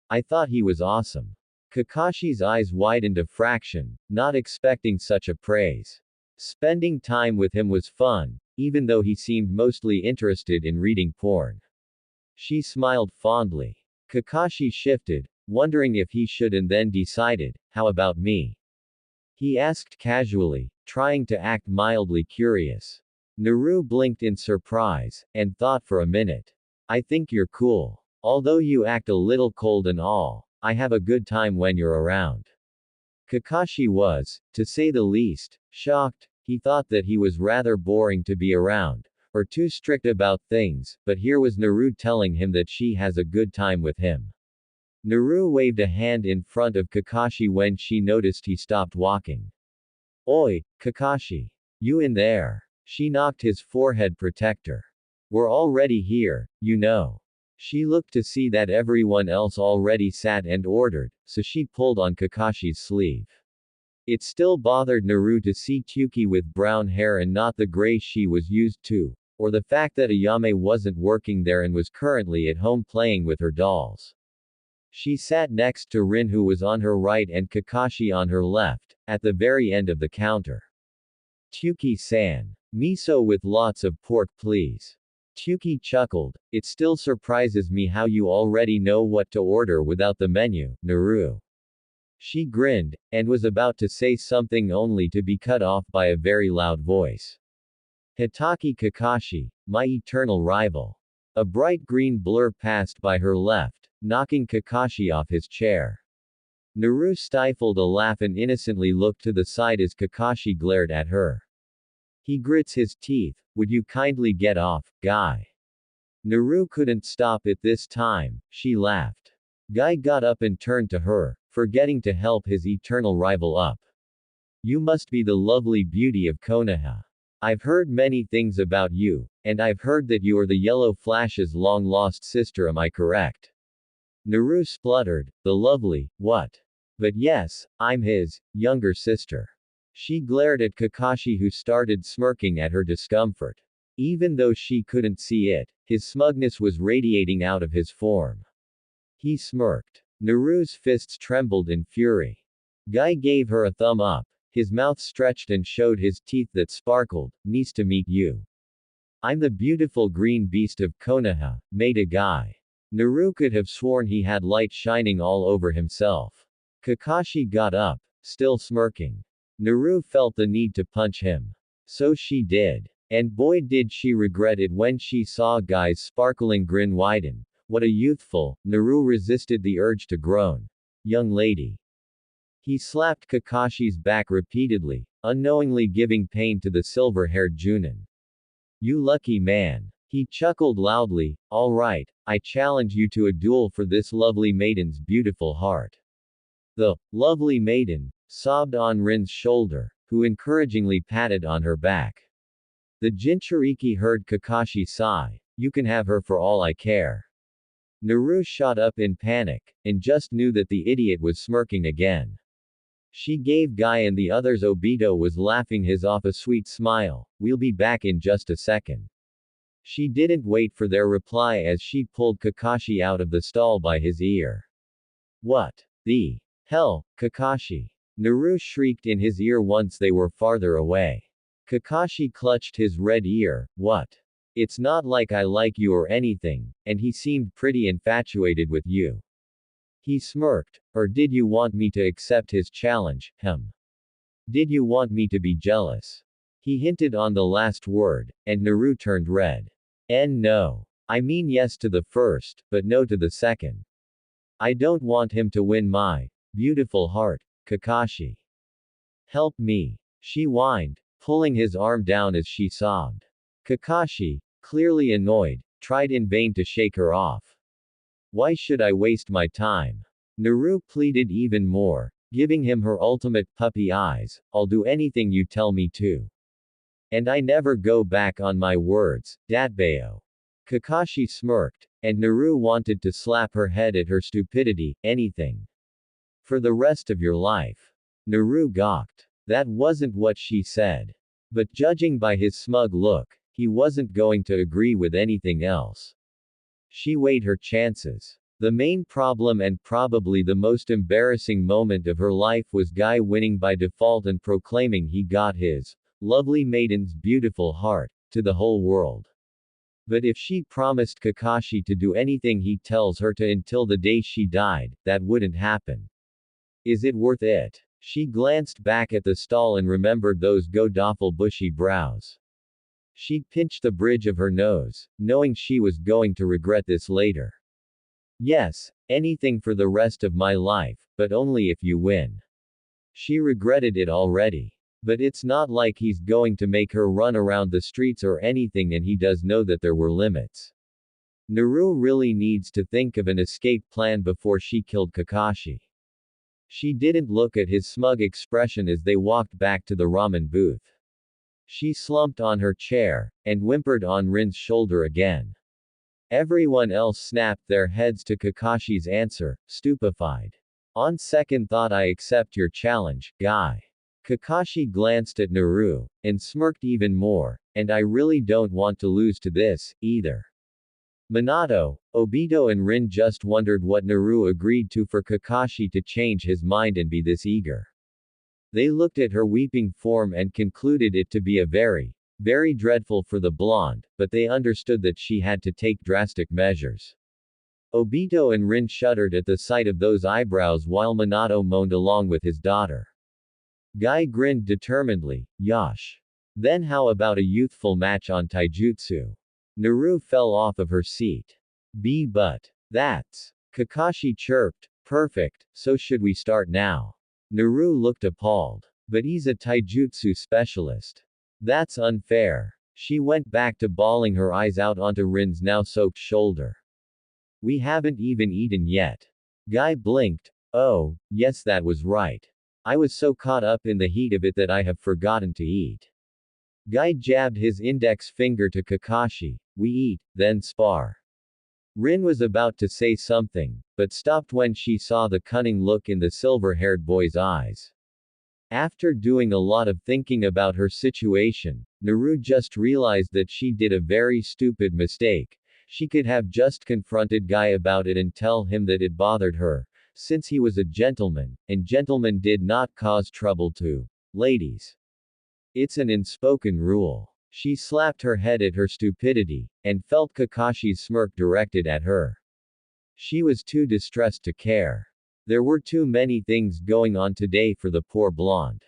I thought he was awesome. Kakashi's eyes widened a fraction, not expecting such a praise. Spending time with him was fun, even though he seemed mostly interested in reading porn. She smiled fondly. Kakashi shifted, wondering if he should, and then decided, how about me? He asked casually, trying to act mildly curious. Naru blinked in surprise, and thought for a minute. I think you're cool. Although you act a little cold and all, I have a good time when you're around. Kakashi was, to say the least, shocked. He thought that he was rather boring to be around, or too strict about things, but here was Naru telling him that she has a good time with him. Naru waved a hand in front of Kakashi when she noticed he stopped walking. Oi, Kakashi. You in there? She knocked his forehead protector. We're already here, you know. She looked to see that everyone else already sat and ordered, so she pulled on Kakashi's sleeve. It still bothered Naru to see Kyuki with brown hair and not the gray she was used to, or the fact that Ayame wasn't working there and was currently at home playing with her dolls. She sat next to Rin, who was on her right, and Kakashi on her left, at the very end of the counter. Kyuki-san. Miso with lots of pork please. Kyuki chuckled. It still surprises me how you already know what to order without the menu, Naru. She grinned, and was about to say something only to be cut off by a very loud voice. Hitaki Kakashi, my eternal rival. A bright green blur passed by her left, knocking Kakashi off his chair. Naru stifled a laugh and innocently looked to the side as Kakashi glared at her. He grits his teeth. Would you kindly get off, guy? Naru couldn't stop it this time. She laughed. Guy got up and turned to her, forgetting to help his eternal rival up. You must be the lovely beauty of Konoha. I've heard many things about you, and I've heard that you are the Yellow Flash's long-lost sister, am I correct? Naru spluttered. The lovely, what? But yes, I'm his younger sister. She glared at Kakashi, who started smirking at her discomfort. Even though she couldn't see it, his smugness was radiating out of his form. He smirked. Naru's fists trembled in fury. Guy gave her a thumb up. His mouth stretched and showed his teeth that sparkled. Nice to meet you. I'm the beautiful green beast of Konoha, made a Guy. Naru could have sworn he had light shining all over himself. Kakashi got up, still smirking. Naru felt the need to punch him. So she did. And boy did she regret it when she saw Guy's sparkling grin widen. What a youthful. Naru resisted the urge to groan. Young lady. He slapped Kakashi's back repeatedly, unknowingly giving pain to the silver-haired Junin. You lucky man. He chuckled loudly. All right, I challenge you to a duel for this lovely maiden's beautiful heart. The lovely maiden sobbed on Rin's shoulder, who encouragingly patted on her back. The Jinchuriki heard Kakashi sigh. You can have her for all I care. Naru shot up in panic, and just knew that the idiot was smirking again. She gave Guy and the others. Obito was laughing his off a sweet smile. We'll be back in just a second. She didn't wait for their reply as she pulled Kakashi out of the stall by his ear. What the hell, Kakashi? Naru shrieked in his ear once they were farther away. Kakashi clutched his red ear. What? It's not like I like you or anything, and he seemed pretty infatuated with you. He smirked. Or did you want me to accept his challenge, Did you want me to be jealous? He hinted on the last word, and Naru turned red. No. I mean yes to the first, but no to the second. I don't want him to win my beautiful heart, Kakashi. Help me. She whined, pulling his arm down as she sobbed. Kakashi, clearly annoyed, tried in vain to shake her off. Why should I waste my time? Naru pleaded even more, giving him her ultimate puppy eyes. I'll do anything you tell me to. And I never go back on my words, Datbeo. Kakashi smirked, and Naru wanted to slap her head at her stupidity. Anything. For the rest of your life. Naru gawked. That wasn't what she said. But judging by his smug look, he wasn't going to agree with anything else. She weighed her chances. The main problem and probably the most embarrassing moment of her life was Guy winning by default and proclaiming he got his lovely maiden's beautiful heart to the whole world. But if she promised Kakashi to do anything he tells her to until the day she died, that wouldn't happen. Is it worth it? She glanced back at the stall and remembered those godawful bushy brows. She pinched the bridge of her nose, knowing she was going to regret this later. Yes, anything for the rest of my life, but only if you win. She regretted it already. But it's not like he's going to make her run around the streets or anything, and he does know that there were limits. Naru really needs to think of an escape plan before she killed Kakashi. She didn't look at his smug expression as they walked back to the ramen booth. She slumped on her chair, and whimpered on Rin's shoulder again. Everyone else snapped their heads to Kakashi's answer, stupefied. On second thought, I accept your challenge, Guy. Kakashi glanced at Naru, and smirked even more, and I really don't want to lose to this, either. Minato, Obito and Rin just wondered what Naru agreed to for Kakashi to change his mind and be this eager. They looked at her weeping form and concluded it to be a very, very dreadful for the blonde, but they understood that she had to take drastic measures. Obito and Rin shuddered at the sight of those eyebrows while Minato moaned along with his daughter. Guy grinned determinedly, Yosh. Then how about a youthful match on taijutsu? Naru fell off of her seat. But. That's. Kakashi chirped. Perfect, so should we start now? Naru looked appalled. But he's a taijutsu specialist. That's unfair. She went back to bawling her eyes out onto Rin's now soaked shoulder. We haven't even eaten yet. Guy blinked. Oh, yes, that was right. I was so caught up in the heat of it that I have forgotten to eat. Guy jabbed his index finger to Kakashi. We eat, then spar. Rin was about to say something, but stopped when she saw the cunning look in the silver-haired boy's eyes. After doing a lot of thinking about her situation, Naru just realized that she did a very stupid mistake. She could have just confronted Guy about it and tell him that it bothered her, since he was a gentleman, and gentlemen did not cause trouble to ladies. It's an unspoken rule. She slapped her head at her stupidity, and felt Kakashi's smirk directed at her. She was too distressed to care. There were too many things going on today for the poor blonde.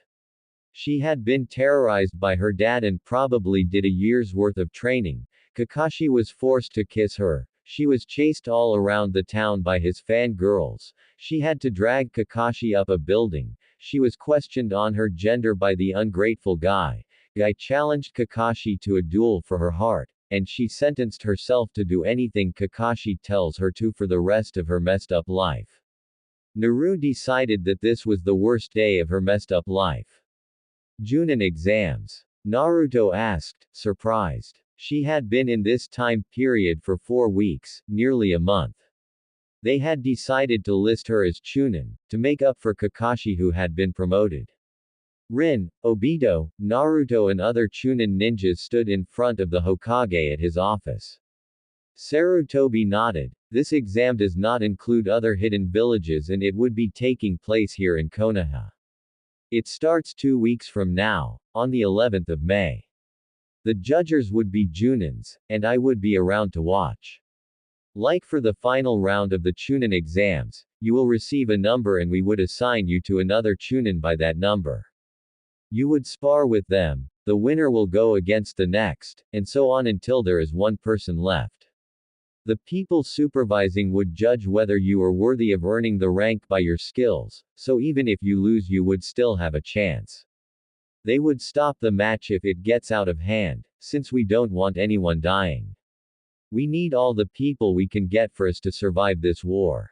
She had been terrorized by her dad and probably did a year's worth of training. Kakashi was forced to kiss her. She was chased all around the town by his fangirls. She had to drag Kakashi up a building. She was questioned on her gender by the ungrateful Guy. Guy challenged Kakashi to a duel for her heart, and she sentenced herself to do anything Kakashi tells her to for the rest of her messed up life. Naru decided that this was the worst day of her messed up life. Junin exams. Naruto asked, surprised. She had been in this time period for 4 weeks, nearly a month. They had decided to list her as Chunin, to make up for Kakashi who had been promoted. Rin, Obito, Naruto and other Chunin ninjas stood in front of the Hokage at his office. Sarutobi nodded. This exam does not include other hidden villages and it would be taking place here in Konoha. It starts 2 weeks from now, on the 11th of May. The judges would be Junins, and I would be around to watch. Like for the final round of the Chunin exams, you will receive a number and we would assign you to another Chunin by that number. You would spar with them, the winner will go against the next, and so on until there is one person left. The people supervising would judge whether you are worthy of earning the rank by your skills, so even if you lose you would still have a chance. They would stop the match if it gets out of hand, since we don't want anyone dying. We need all the people we can get for us to survive this war.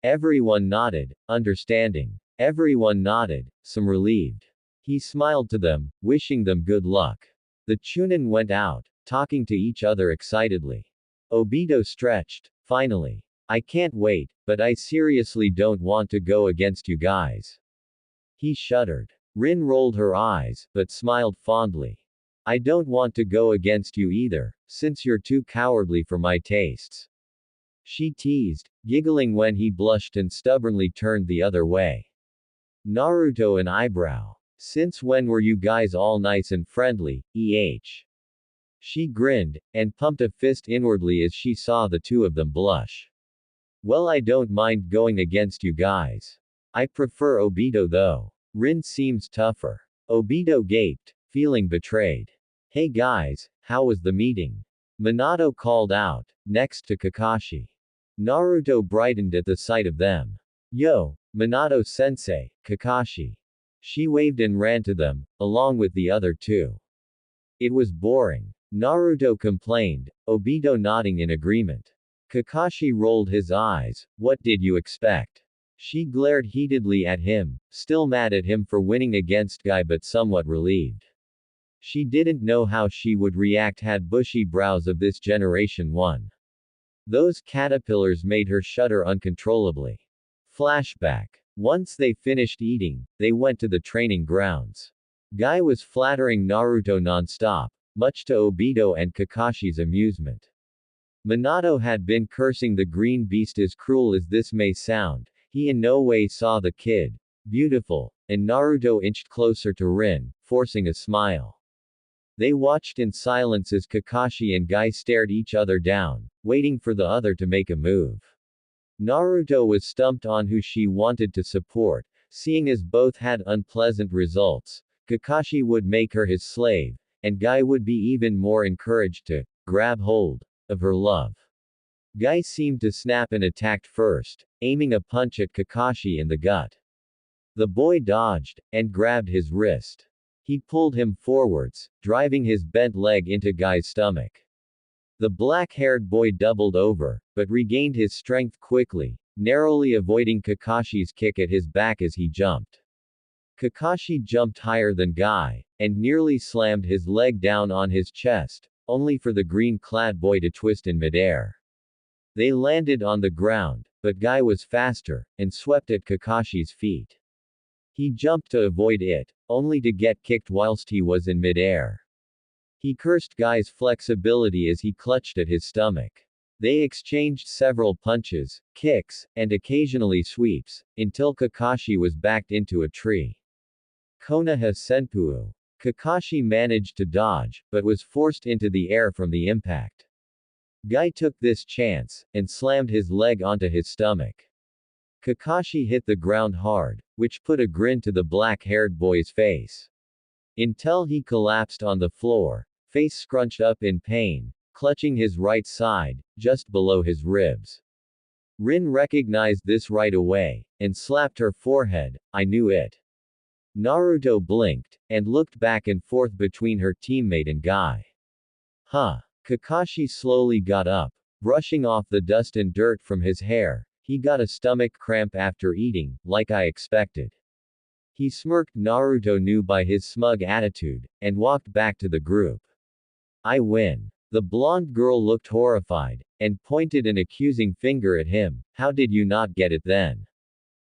Everyone nodded, understanding. Everyone nodded, some relieved. He smiled to them, wishing them good luck. The Chunin went out, talking to each other excitedly. Obito stretched. Finally. I can't wait, but I seriously don't want to go against you guys. He shuddered. Rin rolled her eyes, but smiled fondly. I don't want to go against you either, since you're too cowardly for my tastes. She teased, giggling when he blushed and stubbornly turned the other way. Naruto and eyebrow. Since when were you guys all nice and friendly, She grinned, and pumped a fist inwardly as she saw the two of them blush. Well, I don't mind going against you guys. I prefer Obito though. Rin seems tougher. Obito gaped, feeling betrayed. Hey guys, how was the meeting? Minato called out, next to Kakashi. Naruto brightened at the sight of them. Yo, Minato-sensei, Kakashi. She waved and ran to them, along with the other two. It was boring. Naruto complained, Obito nodding in agreement. Kakashi rolled his eyes, what did you expect? She glared heatedly at him, still mad at him for winning against Guy but somewhat relieved. She didn't know how she would react had bushy brows of this generation won. Those caterpillars made her shudder uncontrollably. Flashback. Once they finished eating, they went to the training grounds. Guy was flattering Naruto non-stop, much to Obito and Kakashi's amusement. Minato had been cursing the green beast. As cruel as this may sound, he in no way saw the kid. Beautiful, and Naruto inched closer to Rin, forcing a smile. They watched in silence as Kakashi and Guy stared each other down, waiting for the other to make a move. Naruto was stumped on who she wanted to support, seeing as both had unpleasant results. Kakashi would make her his slave, and Guy would be even more encouraged to grab hold of her love. Guy seemed to snap and attacked first, aiming a punch at Kakashi in the gut. The boy dodged, and grabbed his wrist. He pulled him forwards, driving his bent leg into Guy's stomach. The black-haired boy doubled over, but regained his strength quickly, narrowly avoiding Kakashi's kick at his back as he jumped. Kakashi jumped higher than Guy, and nearly slammed his leg down on his chest, only for the green-clad boy to twist in midair. They landed on the ground, but Guy was faster, and swept at Kakashi's feet. He jumped to avoid it, only to get kicked whilst he was in midair. He cursed Guy's flexibility as he clutched at his stomach. They exchanged several punches, kicks, and occasionally sweeps, until Kakashi was backed into a tree. Konoha Senpuu. Kakashi managed to dodge, but was forced into the air from the impact. Guy took this chance, and slammed his leg onto his stomach. Kakashi hit the ground hard, which put a grin to the black-haired boy's face. Until he collapsed on the floor, face scrunched up in pain, clutching his right side, just below his ribs. Rin recognized this right away, and slapped her forehead, I knew it. Naruto blinked, and looked back and forth between her teammate and Guy. Huh. Kakashi slowly got up, brushing off the dust and dirt from his hair. He got a stomach cramp after eating, like I expected. He smirked. Naruto knew by his smug attitude, and walked back to the group. I win. The blonde girl looked horrified, and pointed an accusing finger at him. How did you not get it then?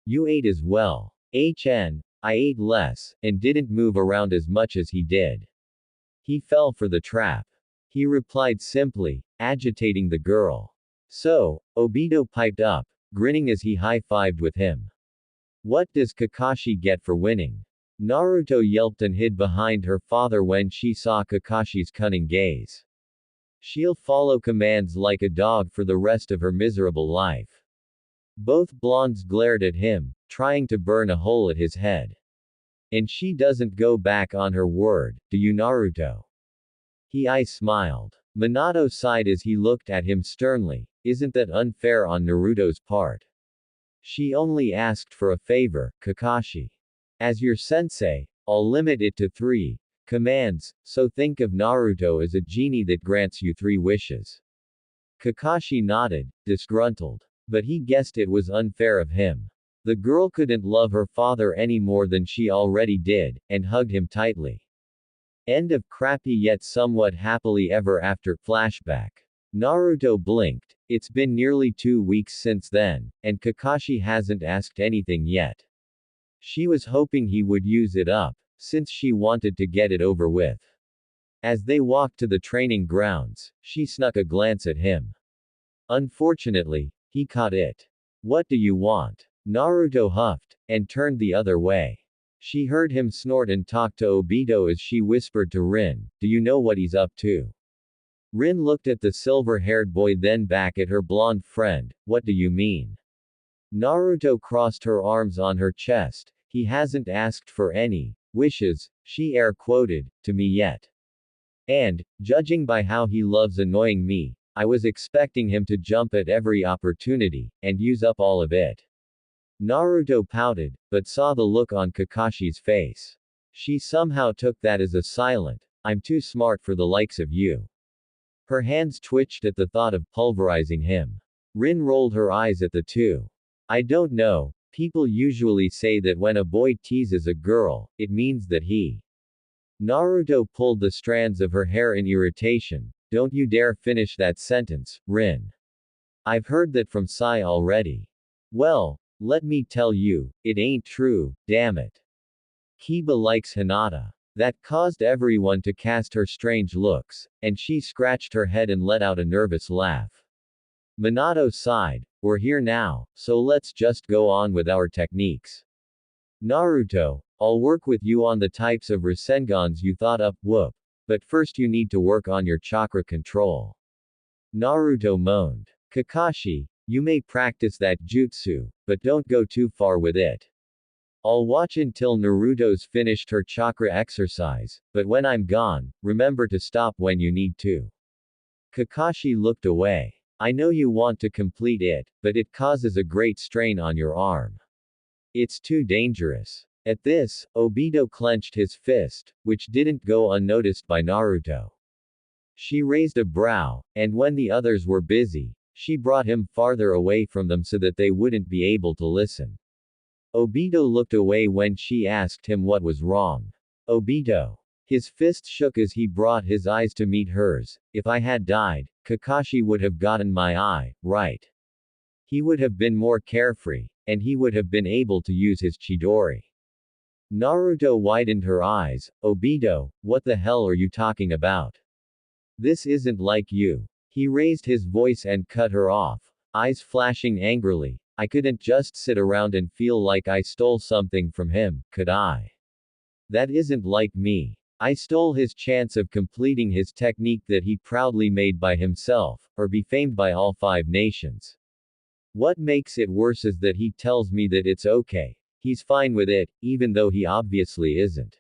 You ate as well. I ate less, and didn't move around as much as he did. He fell for the trap. He replied simply, agitating the girl. So, Obito piped up, grinning as he high-fived with him. What does Kakashi get for winning? Naruto yelped and hid behind her father when she saw Kakashi's cunning gaze. She'll follow commands like a dog for the rest of her miserable life. Both blondes glared at him, trying to burn a hole at his head. And she doesn't go back on her word, do you, Naruto? I smiled. Minato sighed as he looked at him sternly. Isn't that unfair on Naruto's part? She only asked for a favor, Kakashi. As your sensei, I'll limit it to 3 commands, so think of Naruto as a genie that grants you 3 wishes. Kakashi nodded, disgruntled. But he guessed it was unfair of him. The girl couldn't love her father any more than she already did, and hugged him tightly. End of crappy yet somewhat happily ever after flashback. Naruto blinked. It's been nearly 2 weeks since then, and Kakashi hasn't asked anything yet. She was hoping he would use it up, since she wanted to get it over with. As they walked to the training grounds, she snuck a glance at him. Unfortunately, he caught it. What do you want? Naruto huffed, and turned the other way. She heard him snort and talk to Obito as she whispered to Rin, do you know what he's up to? Rin looked at the silver-haired boy then back at her blonde friend, what do you mean? Naruto crossed her arms on her chest, he hasn't asked for any wishes, she air quoted, to me yet. And, judging by how he loves annoying me, I was expecting him to jump at every opportunity, and use up all of it. Naruto pouted, but saw the look on Kakashi's face. She somehow took that as a silent, I'm too smart for the likes of you. Her hands twitched at the thought of pulverizing him. Rin rolled her eyes at the two. I don't know, people usually say that when a boy teases a girl, it means that he. Naruto pulled the strands of her hair in irritation. Don't you dare finish that sentence, Rin. I've heard that from Sai already. Well, let me tell you, it ain't true, damn it. Kiba likes Hinata. That caused everyone to cast her strange looks, and she scratched her head and let out a nervous laugh. Minato sighed, we're here now, so let's just go on with our techniques. Naruto, I'll work with you on the types of Rasengans you thought up, whoop. But first you need to work on your chakra control. Naruto moaned. Kakashi, you may practice that jutsu, but don't go too far with it. I'll watch until Naruto's finished her chakra exercise, but when I'm gone, remember to stop when you need to. Kakashi looked away. I know you want to complete it, but it causes a great strain on your arm. It's too dangerous. At this, Obito clenched his fist, which didn't go unnoticed by Naruto. She raised a brow, and when the others were busy, she brought him farther away from them so that they wouldn't be able to listen. Obito looked away when she asked him what was wrong. Obito. His fist shook as he brought his eyes to meet hers. If I had died, Kakashi would have gotten my eye, right? He would have been more carefree, and he would have been able to use his Chidori. Naruto widened her eyes. Obito, what the hell are you talking about? This isn't like you. He raised his voice and cut her off, eyes flashing angrily. I couldn't just sit around and feel like I stole something from him, could I? That isn't like me. I stole his chance of completing his technique that he proudly made by himself, or be famed by all 5 nations. What makes it worse is that he tells me that it's okay. He's fine with it, even though he obviously isn't.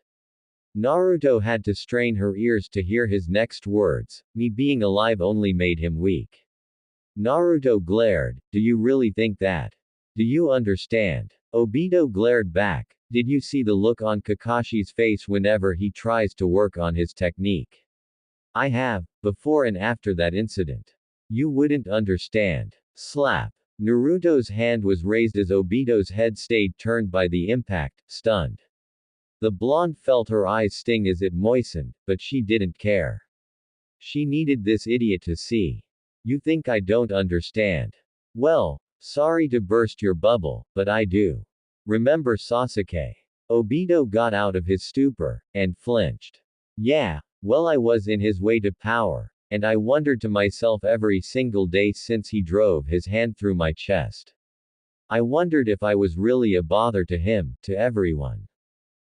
Naruto had to strain her ears to hear his next words, me being alive only made him weak. Naruto glared, do you really think that? Do you understand? Obito glared back, did you see the look on Kakashi's face whenever he tries to work on his technique? I have, before and after that incident. You wouldn't understand. Slap. Naruto's hand was raised as Obito's head stayed turned by the impact, stunned. The blonde felt her eyes sting as it moistened, but she didn't care. She needed this idiot to see. You think I don't understand? Well, sorry to burst your bubble, but I do. Remember Sasuke? Obito got out of his stupor, and flinched. Yeah, well I was in his way to power. And I wondered to myself every single day since he drove his hand through my chest. I wondered if I was really a bother to him, to everyone.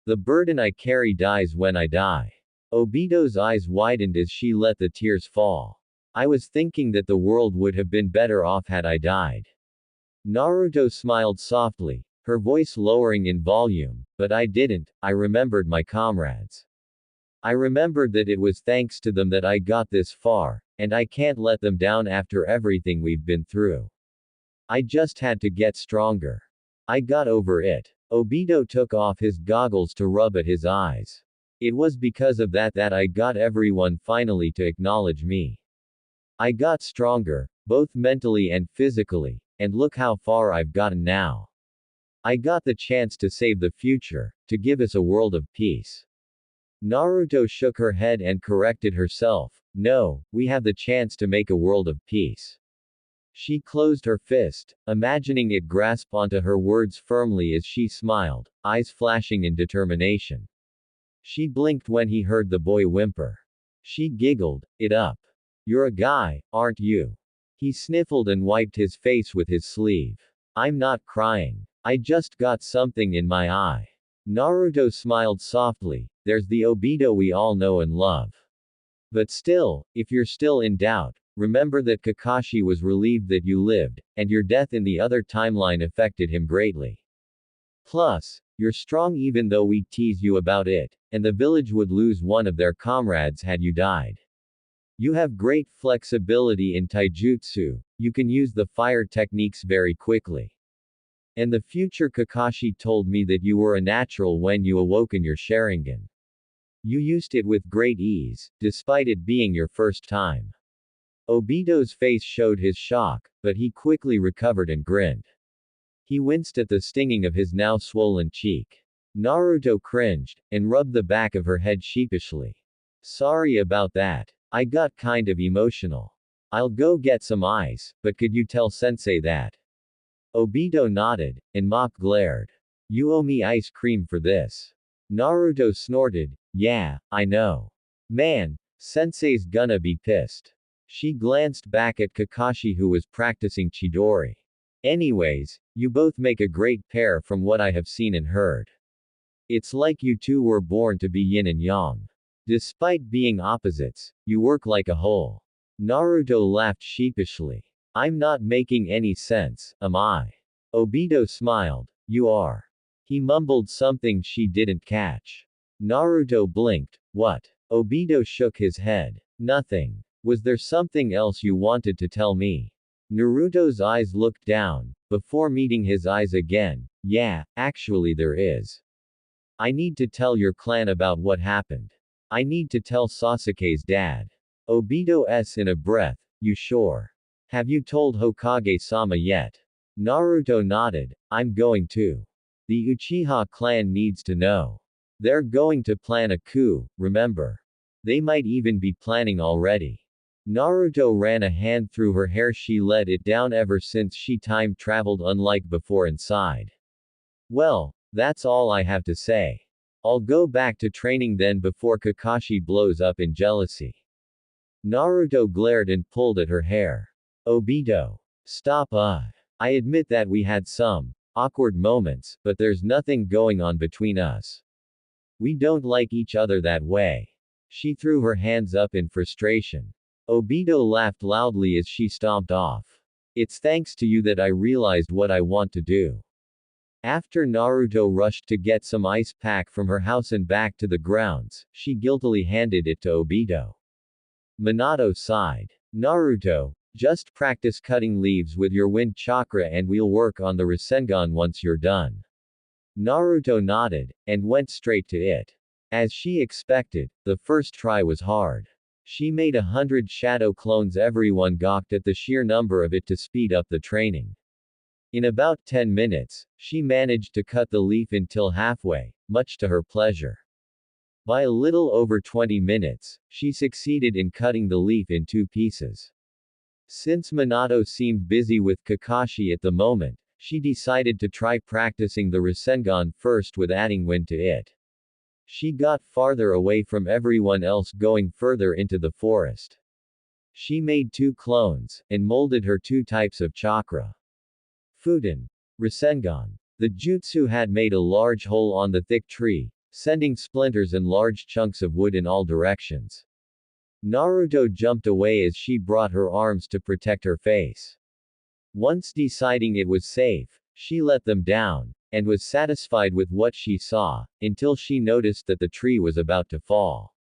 The burden I carry dies when I die. Obito's eyes widened as she let the tears fall. I was thinking that the world would have been better off had I died. Naruto smiled softly, her voice lowering in volume, but I didn't. I remembered my comrades. I remembered that it was thanks to them that I got this far, and I can't let them down after everything we've been through. I just had to get stronger. I got over it. Obito took off his goggles to rub at his eyes. It was because of that I got everyone finally to acknowledge me. I got stronger, both mentally and physically, and look how far I've gotten now. I got the chance to save the future, to give us a world of peace. Naruto shook her head and corrected herself. No, we have the chance to make a world of peace. She closed her fist, imagining it grasp onto her words firmly as she smiled, eyes flashing in determination. She blinked when he heard the boy whimper. She giggled, it up. You're a guy, aren't you? He sniffled and wiped his face with his sleeve. I'm not crying. I just got something in my eye. Naruto smiled softly, there's the Obito we all know and love. But still, if you're still in doubt, remember that Kakashi was relieved that you lived, and your death in the other timeline affected him greatly. Plus, you're strong even though we tease you about it, and the village would lose one of their comrades had you died. You have great flexibility in taijutsu, you can use the fire techniques very quickly. And the future Kakashi told me that you were a natural when you awoke in your Sharingan. You used it with great ease, despite it being your first time. Obito's face showed his shock, but he quickly recovered and grinned. He winced at the stinging of his now swollen cheek. Naruto cringed, and rubbed the back of her head sheepishly. Sorry about that. I got kind of emotional. I'll go get some ice, but could you tell sensei that? Obito nodded, and Mop glared. You owe me ice cream for this. Naruto snorted, yeah, I know. Man, sensei's gonna be pissed. She glanced back at Kakashi who was practicing Chidori. Anyways, you both make a great pair from what I have seen and heard. It's like you two were born to be yin and yang. Despite being opposites, you work like a whole. Naruto laughed sheepishly. I'm not making any sense, am I? Obito smiled. You are. He mumbled something she didn't catch. Naruto blinked. What? Obito shook his head. Nothing. Was there something else you wanted to tell me? Naruto's eyes looked down, before meeting his eyes again. Yeah, actually there is. I need to tell your clan about what happened. I need to tell Sasuke's dad. Obito-s in a breath, you sure? Have you told Hokage-sama yet? Naruto nodded, I'm going to. The Uchiha clan needs to know. They're going to plan a coup, remember? They might even be planning already. Naruto ran a hand through her hair. She let it down ever since she time traveled unlike before and sighed. Well, that's all I have to say. I'll go back to training then before Kakashi blows up in jealousy. Naruto glared and pulled at her hair. Obito. Stop. I admit that we had some awkward moments, but there's nothing going on between us. We don't like each other that way. She threw her hands up in frustration. Obito laughed loudly as she stomped off. It's thanks to you that I realized what I want to do. After Naruto rushed to get some ice pack from her house and back to the grounds, she guiltily handed it to Obito. Minato sighed. Naruto, just practice cutting leaves with your wind chakra and we'll work on the Rasengan once you're done. Naruto nodded, and went straight to it. As she expected, the first try was hard. She made 100 shadow clones. Everyone gawked at the sheer number of it to speed up the training. In about 10 minutes, she managed to cut the leaf until halfway, much to her pleasure. By a little over 20 minutes, she succeeded in cutting the leaf in 2 pieces. Since Minato seemed busy with Kakashi at the moment, she decided to try practicing the Rasengan first with adding wind to it. She got farther away from everyone else, going further into the forest. She made 2 clones, and molded her 2 types of chakra. Futon. Rasengan. The jutsu had made a large hole on the thick tree, sending splinters and large chunks of wood in all directions. Naruto jumped away as she brought her arms to protect her face. Once deciding it was safe, she let them down, and was satisfied with what she saw, until she noticed that the tree was about to fall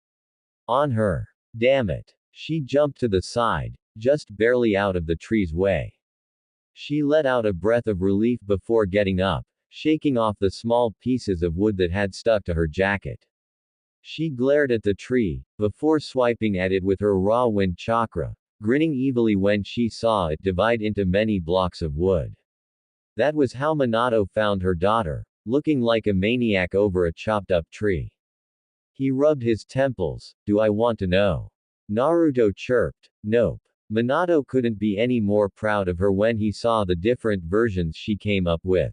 on her. Damn it. She jumped to the side, just barely out of the tree's way. She let out a breath of relief before getting up, shaking off the small pieces of wood that had stuck to her jacket. She glared at the tree, before swiping at it with her raw wind chakra, grinning evilly when she saw it divide into many blocks of wood. That was how Minato found her daughter, looking like a maniac over a chopped-up tree. He rubbed his temples. Do I want to know? Naruto chirped. Nope. Minato couldn't be any more proud of her when he saw the different versions she came up with.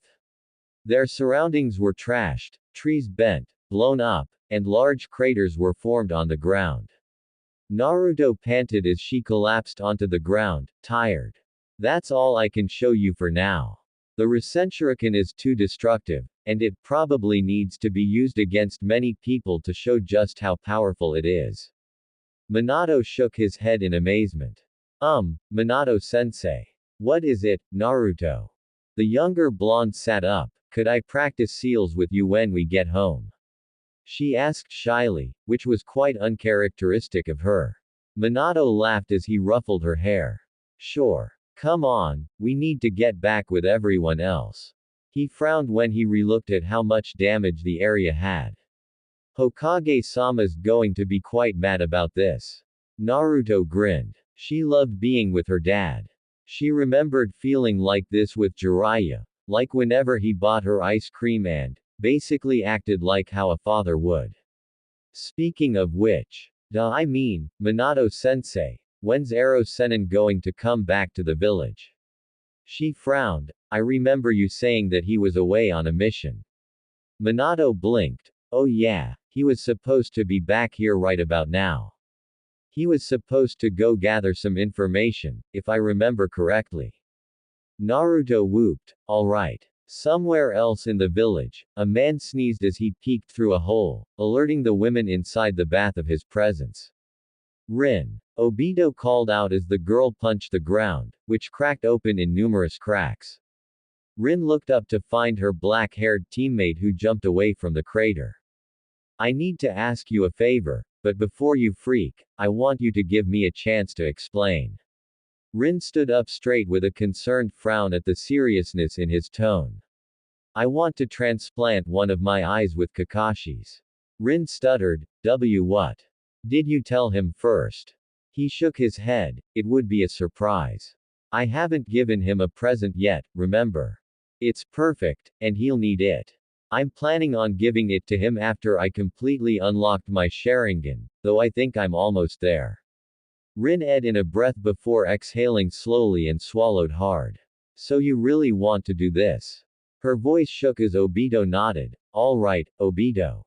Their surroundings were trashed, trees bent, blown up, and large craters were formed on the ground. Naruto panted as she collapsed onto the ground, tired. That's all I can show you for now. The Rasenshuriken is too destructive, and it probably needs to be used against many people to show just how powerful it is. Minato shook his head in amazement. Minato-sensei. What is it, Naruto? The younger blonde sat up. Could I practice seals with you when we get home? She asked shyly, which was quite uncharacteristic of her. Minato laughed as he ruffled her hair. Sure. Come on, we need to get back with everyone else. He frowned when he relooked at how much damage the area had. Hokage-sama's going to be quite mad about this. Naruto grinned. She loved being with her dad. She remembered feeling like this with Jiraiya, like whenever he bought her ice cream and, basically acted like how a father would. Speaking of which, Minato-sensei, when's Ero-sennin going to come back to the village? She frowned. I remember you saying that he was away on a mission. Minato blinked. Oh yeah, he was supposed to be back here right about now. He was supposed to go gather some information, if I remember correctly. Naruto whooped. Alright. Somewhere else in the village, a man sneezed as he peeked through a hole, alerting the women inside the bath of his presence. Rin. Obito called out as the girl punched the ground, which cracked open in numerous cracks. Rin looked up to find her black-haired teammate who jumped away from the crater. I need to ask you a favor, but before you freak, I want you to give me a chance to explain. Rin stood up straight with a concerned frown at the seriousness in his tone. I want to transplant one of my eyes with Kakashi's. Rin stuttered, what? Did you tell him first? He shook his head. It would be a surprise. I haven't given him a present yet, remember? It's perfect, and he'll need it. I'm planning on giving it to him after I completely unlocked my Sharingan, though I think I'm almost there. Rin ed in a breath before exhaling slowly and swallowed hard. So you really want to do this? Her voice shook as Obito nodded. All right, Obito.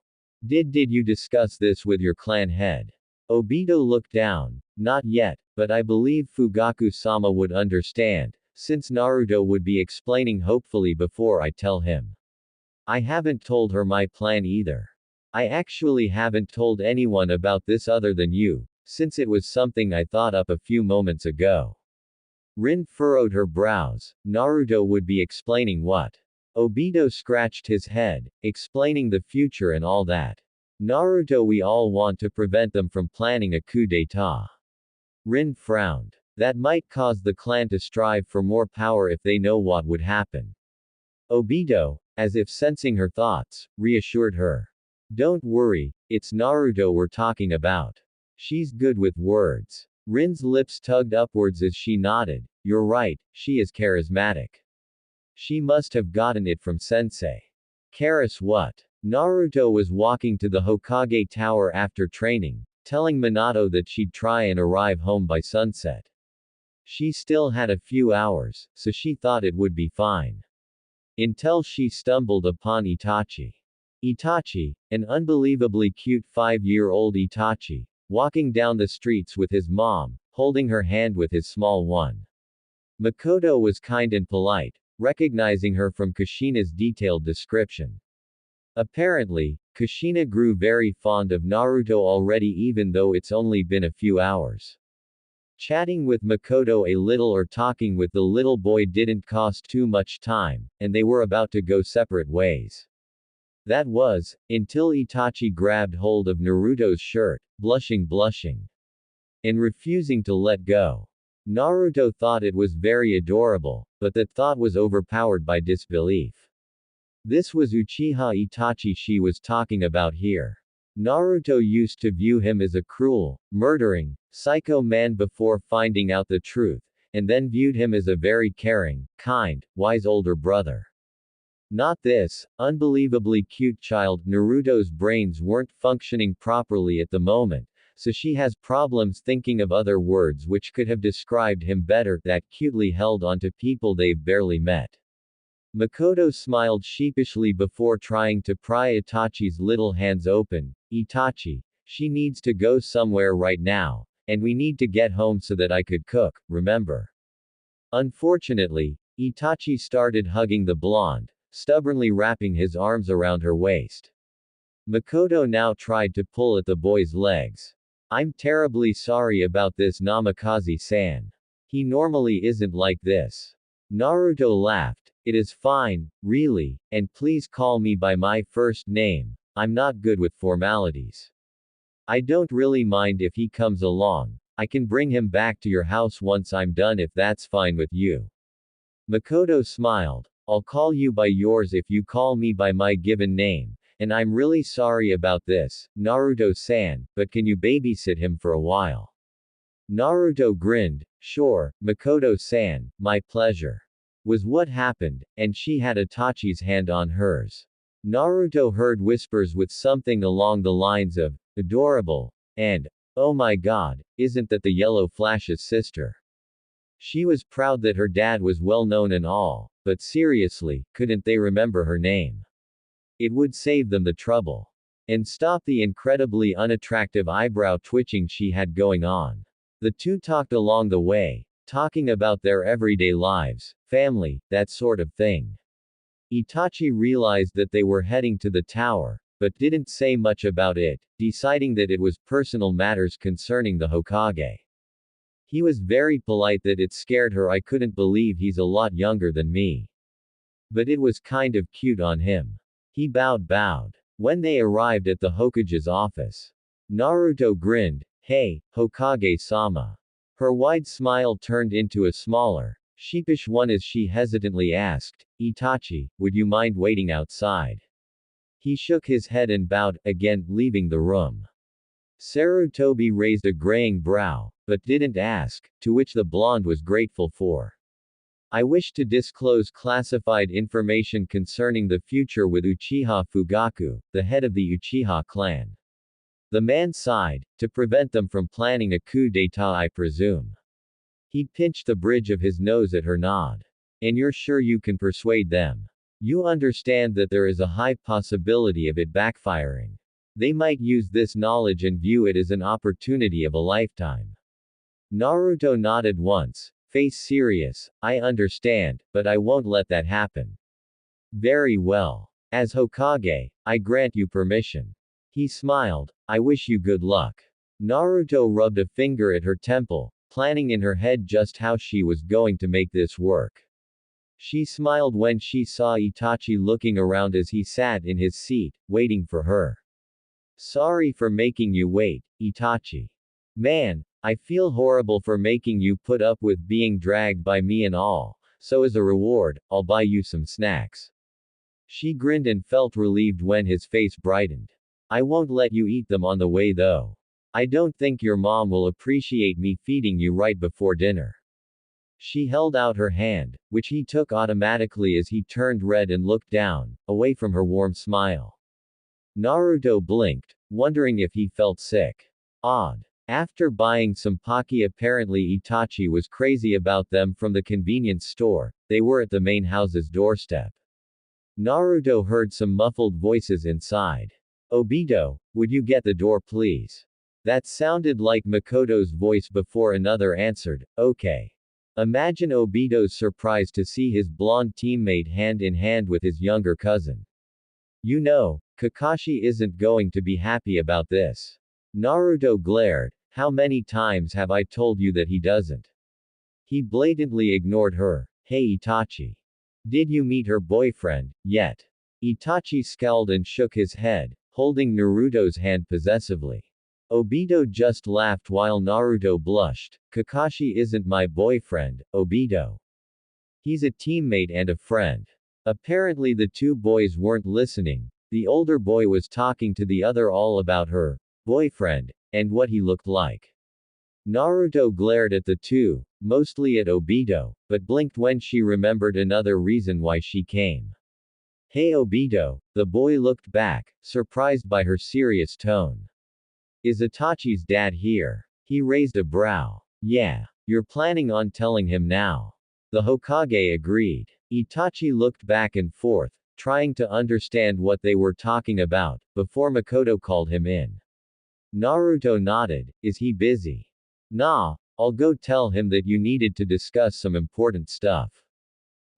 Did you discuss this with your clan head? Obito looked down. Not yet, but I believe Fugaku-sama would understand, since Naruto would be explaining hopefully before I tell him. I haven't told her my plan either. I actually haven't told anyone about this other than you, since it was something I thought up a few moments ago. Rin furrowed her brows. Naruto would be explaining what? Obito scratched his head, explaining the future and all that. Naruto, we all want to prevent them from planning a coup d'etat. Rin frowned. That might cause the clan to strive for more power if they know what would happen. Obito, as if sensing her thoughts, reassured her. Don't worry, it's Naruto we're talking about. She's good with words. Rin's lips tugged upwards as she nodded. You're right, she is charismatic. She must have gotten it from sensei. Charis what? Naruto was walking to the Hokage Tower after training, telling Minato that she'd try and arrive home by sunset. She still had a few hours, so she thought it would be fine. Until she stumbled upon Itachi. Itachi, an unbelievably cute 5-year-old Itachi, walking down the streets with his mom, holding her hand with his small one. Makoto was kind and polite, recognizing her from Kushina's detailed description. Apparently, Kushina grew very fond of Naruto already even though it's only been a few hours. Chatting with Makoto a little or talking with the little boy didn't cost too much time, and they were about to go separate ways. That was, until Itachi grabbed hold of Naruto's shirt, blushing. and refusing to let go. Naruto thought it was very adorable, but that thought was overpowered by disbelief. This was Uchiha Itachi she was talking about here. Naruto used to view him as a cruel, murdering, psycho man before finding out the truth, and then viewed him as a very caring, kind, wise older brother. Not this unbelievably cute child. Naruto's brains weren't functioning properly at the moment, so she has problems thinking of other words which could have described him better, that cutely held onto people they've barely met. Makoto smiled sheepishly before trying to pry Itachi's little hands open. Itachi, she needs to go somewhere right now, and we need to get home so that I could cook, remember? Unfortunately, Itachi started hugging the blonde, stubbornly wrapping his arms around her waist. Makoto now tried to pull at the boy's legs. I'm terribly sorry about this, Namikaze-san. He normally isn't like this. Naruto laughed. It is fine, really, and please call me by my first name. I'm not good with formalities. I don't really mind if he comes along. I can bring him back to your house once I'm done if that's fine with you. Makoto smiled. I'll call you by yours if you call me by my given name, and I'm really sorry about this, Naruto-san, but can you babysit him for a while? Naruto grinned. Sure, Makoto-san, my pleasure. Was what happened, and she had Itachi's hand on hers. Naruto heard whispers with something along the lines of, adorable, and, oh my god, isn't that the Yellow Flash's sister? She was proud that her dad was well known and all, but seriously, couldn't they remember her name? It would save them the trouble. And stop the incredibly unattractive eyebrow twitching she had going on. The two talked along the way, talking about their everyday lives, family, that sort of thing. Itachi realized that they were heading to the tower, but didn't say much about it, deciding that it was personal matters concerning the Hokage. He was very polite that it scared her. I couldn't believe he's a lot younger than me. But it was kind of cute on him. He bowed. When they arrived at the Hokage's office, Naruto grinned. Hey, Hokage-sama. Her wide smile turned into a smaller, sheepish one as she hesitantly asked, Itachi, would you mind waiting outside? He shook his head and bowed, again, leaving the room. Sarutobi raised a graying brow, but didn't ask, to which the blonde was grateful for. I wish to disclose classified information concerning the future with Uchiha Fugaku, the head of the Uchiha clan. The man sighed, to prevent them from planning a coup d'état, I presume. He pinched the bridge of his nose at her nod. And you're sure you can persuade them? You understand that there is a high possibility of it backfiring. They might use this knowledge and view it as an opportunity of a lifetime. Naruto nodded once, face serious. I understand, but I won't let that happen. Very well. As Hokage, I grant you permission. He smiled. I wish you good luck. Naruto rubbed a finger at her temple, planning in her head just how she was going to make this work. She smiled when she saw Itachi looking around as he sat in his seat, waiting for her. Sorry for making you wait, Itachi. Man, I feel horrible for making you put up with being dragged by me and all, so as a reward, I'll buy you some snacks. She grinned and felt relieved when his face brightened. I won't let you eat them on the way though. I don't think your mom will appreciate me feeding you right before dinner. She held out her hand, which he took automatically as he turned red and looked down, away from her warm smile. Naruto blinked, wondering if he felt sick. Odd. After buying some Pocky, apparently Itachi was crazy about them from the convenience store. They were at the main house's doorstep. Naruto heard some muffled voices inside. Obito, would you get the door please? That sounded like Makoto's voice before another answered, okay. Imagine Obito's surprise to see his blonde teammate hand in hand with his younger cousin. You know, Kakashi isn't going to be happy about this. Naruto glared. How many times have I told you that he doesn't? He blatantly ignored her. Hey Itachi. Did you meet her boyfriend, yet? Itachi scowled and shook his head, holding Naruto's hand possessively. Obito just laughed while Naruto blushed. Kakashi isn't my boyfriend, Obito. He's a teammate and a friend. Apparently the two boys weren't listening. The older boy was talking to the other all about her boyfriend, and what he looked like. Naruto glared at the two, mostly at Obito, but blinked when she remembered another reason why she came. Hey Obito, the boy looked back, surprised by her serious tone. Is Itachi's dad here? He raised a brow. Yeah. You're planning on telling him now. The Hokage agreed. Itachi looked back and forth, trying to understand what they were talking about, before Makoto called him in. Naruto nodded. Is he busy? Nah, I'll go tell him that you needed to discuss some important stuff.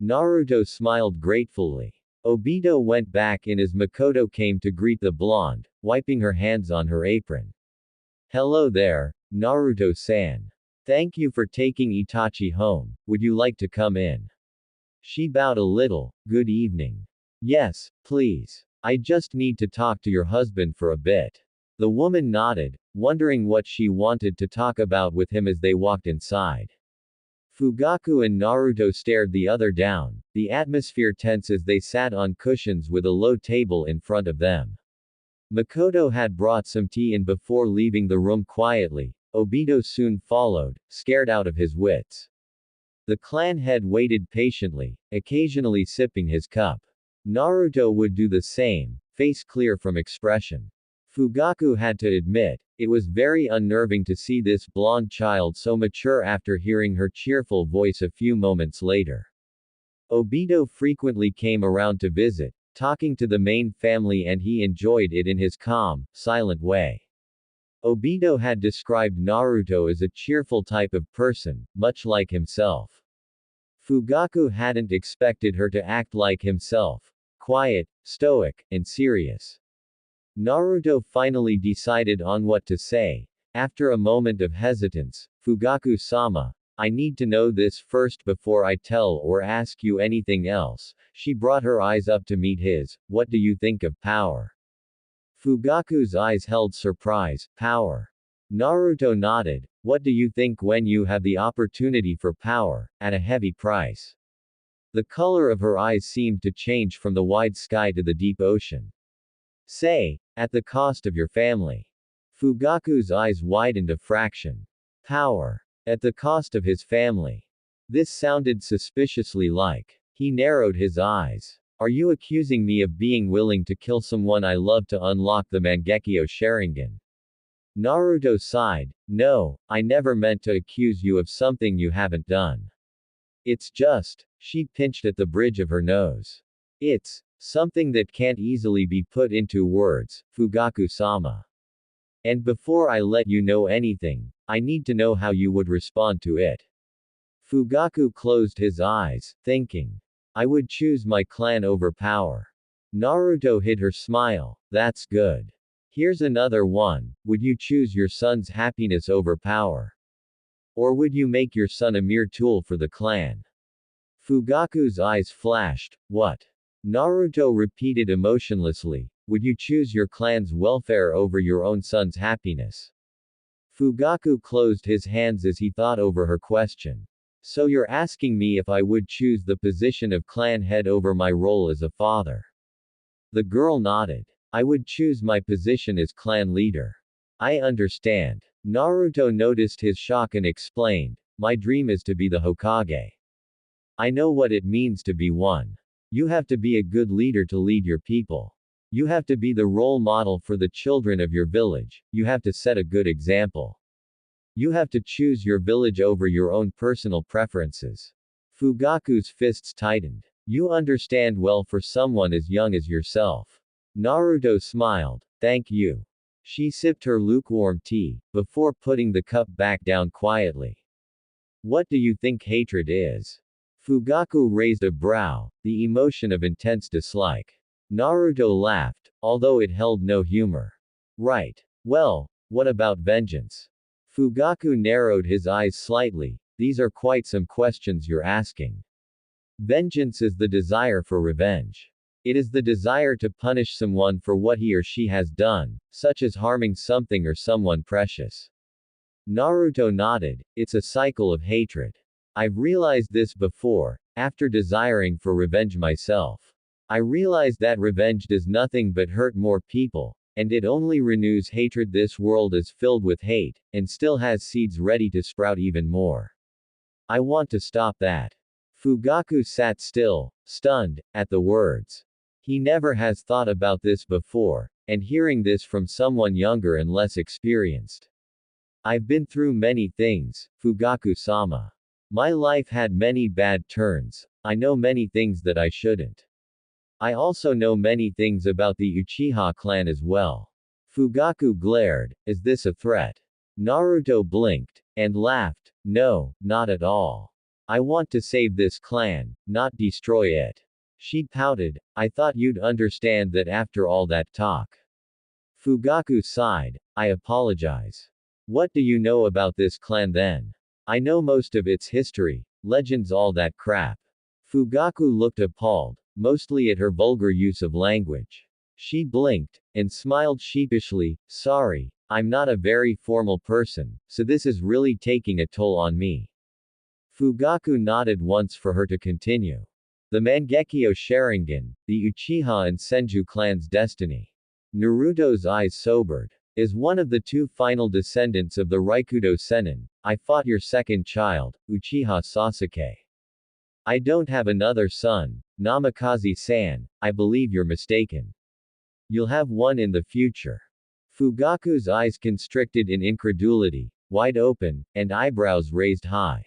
Naruto smiled gratefully. Obito went back in as Makoto came to greet the blonde, wiping her hands on her apron. Hello there, Naruto-san. Thank you for taking Itachi home. Would you like to come in? She bowed a little. Good evening. Yes, please. I just need to talk to your husband for a bit. The woman nodded, wondering what she wanted to talk about with him as they walked inside. Fugaku and Naruto stared the other down, the atmosphere tense as they sat on cushions with a low table in front of them. Makoto had brought some tea in before leaving the room quietly. Obito soon followed, scared out of his wits. The clan head waited patiently, occasionally sipping his cup. Naruto would do the same, face clear from expression. Fugaku had to admit, it was very unnerving to see this blonde child so mature after hearing her cheerful voice a few moments later. Obito frequently came around to visit, talking to the main family, and he enjoyed it in his calm, silent way. Obito had described Naruto as a cheerful type of person, much like himself. Fugaku hadn't expected her to act like himself. Quiet, stoic, and serious. Naruto finally decided on what to say. After a moment of hesitance, Fugaku-sama, I need to know this first before I tell or ask you anything else. She brought her eyes up to meet his. What do you think of power? Fugaku's eyes held surprise. Power. Naruto nodded. What do you think when you have the opportunity for power, at a heavy price? The color of her eyes seemed to change from the wide sky to the deep ocean. Say, at the cost of your family. Fugaku's eyes widened a fraction. Power. At the cost of his family. This sounded suspiciously like. He narrowed his eyes. Are you accusing me of being willing to kill someone I love to unlock the Mangekyo Sharingan? Naruto sighed. No, I never meant to accuse you of something you haven't done. It's just. She pinched at the bridge of her nose. It's something that can't easily be put into words, Fugaku-sama. And before I let you know anything, I need to know how you would respond to it. Fugaku closed his eyes, thinking. I would choose my clan over power. Naruto hid her smile. That's good. Here's another one. Would you choose your son's happiness over power? Or would you make your son a mere tool for the clan? Fugaku's eyes flashed. What? Naruto repeated emotionlessly. Would you choose your clan's welfare over your own son's happiness? Fugaku closed his hands as he thought over her question. So you're asking me if I would choose the position of clan head over my role as a father? The girl nodded. I would choose my position as clan leader. I understand. Naruto noticed his shock and explained. My dream is to be the Hokage. I know what it means to be one. You have to be a good leader to lead your people. You have to be the role model for the children of your village. You have to set a good example. You have to choose your village over your own personal preferences. Fugaku's fists tightened. You understand well for someone as young as yourself. Naruto smiled. Thank you. She sipped her lukewarm tea, before putting the cup back down quietly. What do you think hatred is? Fugaku raised a brow, the emotion of intense dislike. Naruto laughed, although it held no humor. Right. Well, what about vengeance? Fugaku narrowed his eyes slightly. These are quite some questions you're asking. Vengeance is the desire for revenge. It is the desire to punish someone for what he or she has done, such as harming something or someone precious. Naruto nodded. It's a cycle of hatred. I've realized this before, after desiring for revenge myself. I realized that revenge does nothing but hurt more people, and it only renews hatred. This world is filled with hate, and still has seeds ready to sprout even more. I want to stop that. Fugaku sat still, stunned, at the words. He never has thought about this before, and hearing this from someone younger and less experienced. I've been through many things, Fugaku-sama. My life had many bad turns. I know many things that I shouldn't. I also know many things about the Uchiha clan as well. Fugaku glared. Is this a threat? Naruto blinked, and laughed. No, not at all. I want to save this clan, not destroy it. She pouted. I thought you'd understand that after all that talk. Fugaku sighed. I apologize. What do you know about this clan then? I know most of its history, legends, all that crap. Fugaku looked appalled, mostly at her vulgar use of language. She blinked, and smiled sheepishly. Sorry, I'm not a very formal person, so this is really taking a toll on me. Fugaku nodded once for her to continue. The Mangekyo Sharingan, the Uchiha and Senju clan's destiny. Naruto's eyes sobered. Is one of the two final descendants of the Raikudo Sennin. I fought your second child, Uchiha Sasuke. I don't have another son, Namikaze-san. I believe you're mistaken. You'll have one in the future. Fugaku's eyes constricted in incredulity, wide open, and eyebrows raised high.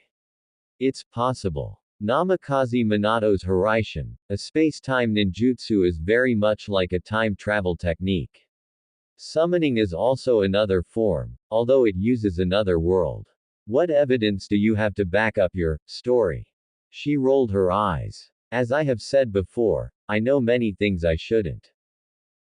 It's possible. Namikaze Minato's Hiraishin, a space-time ninjutsu, is very much like a time travel technique. Summoning is also another form, although it uses another world. What evidence do you have to back up your story? She rolled her eyes. As I have said before, I know many things I shouldn't.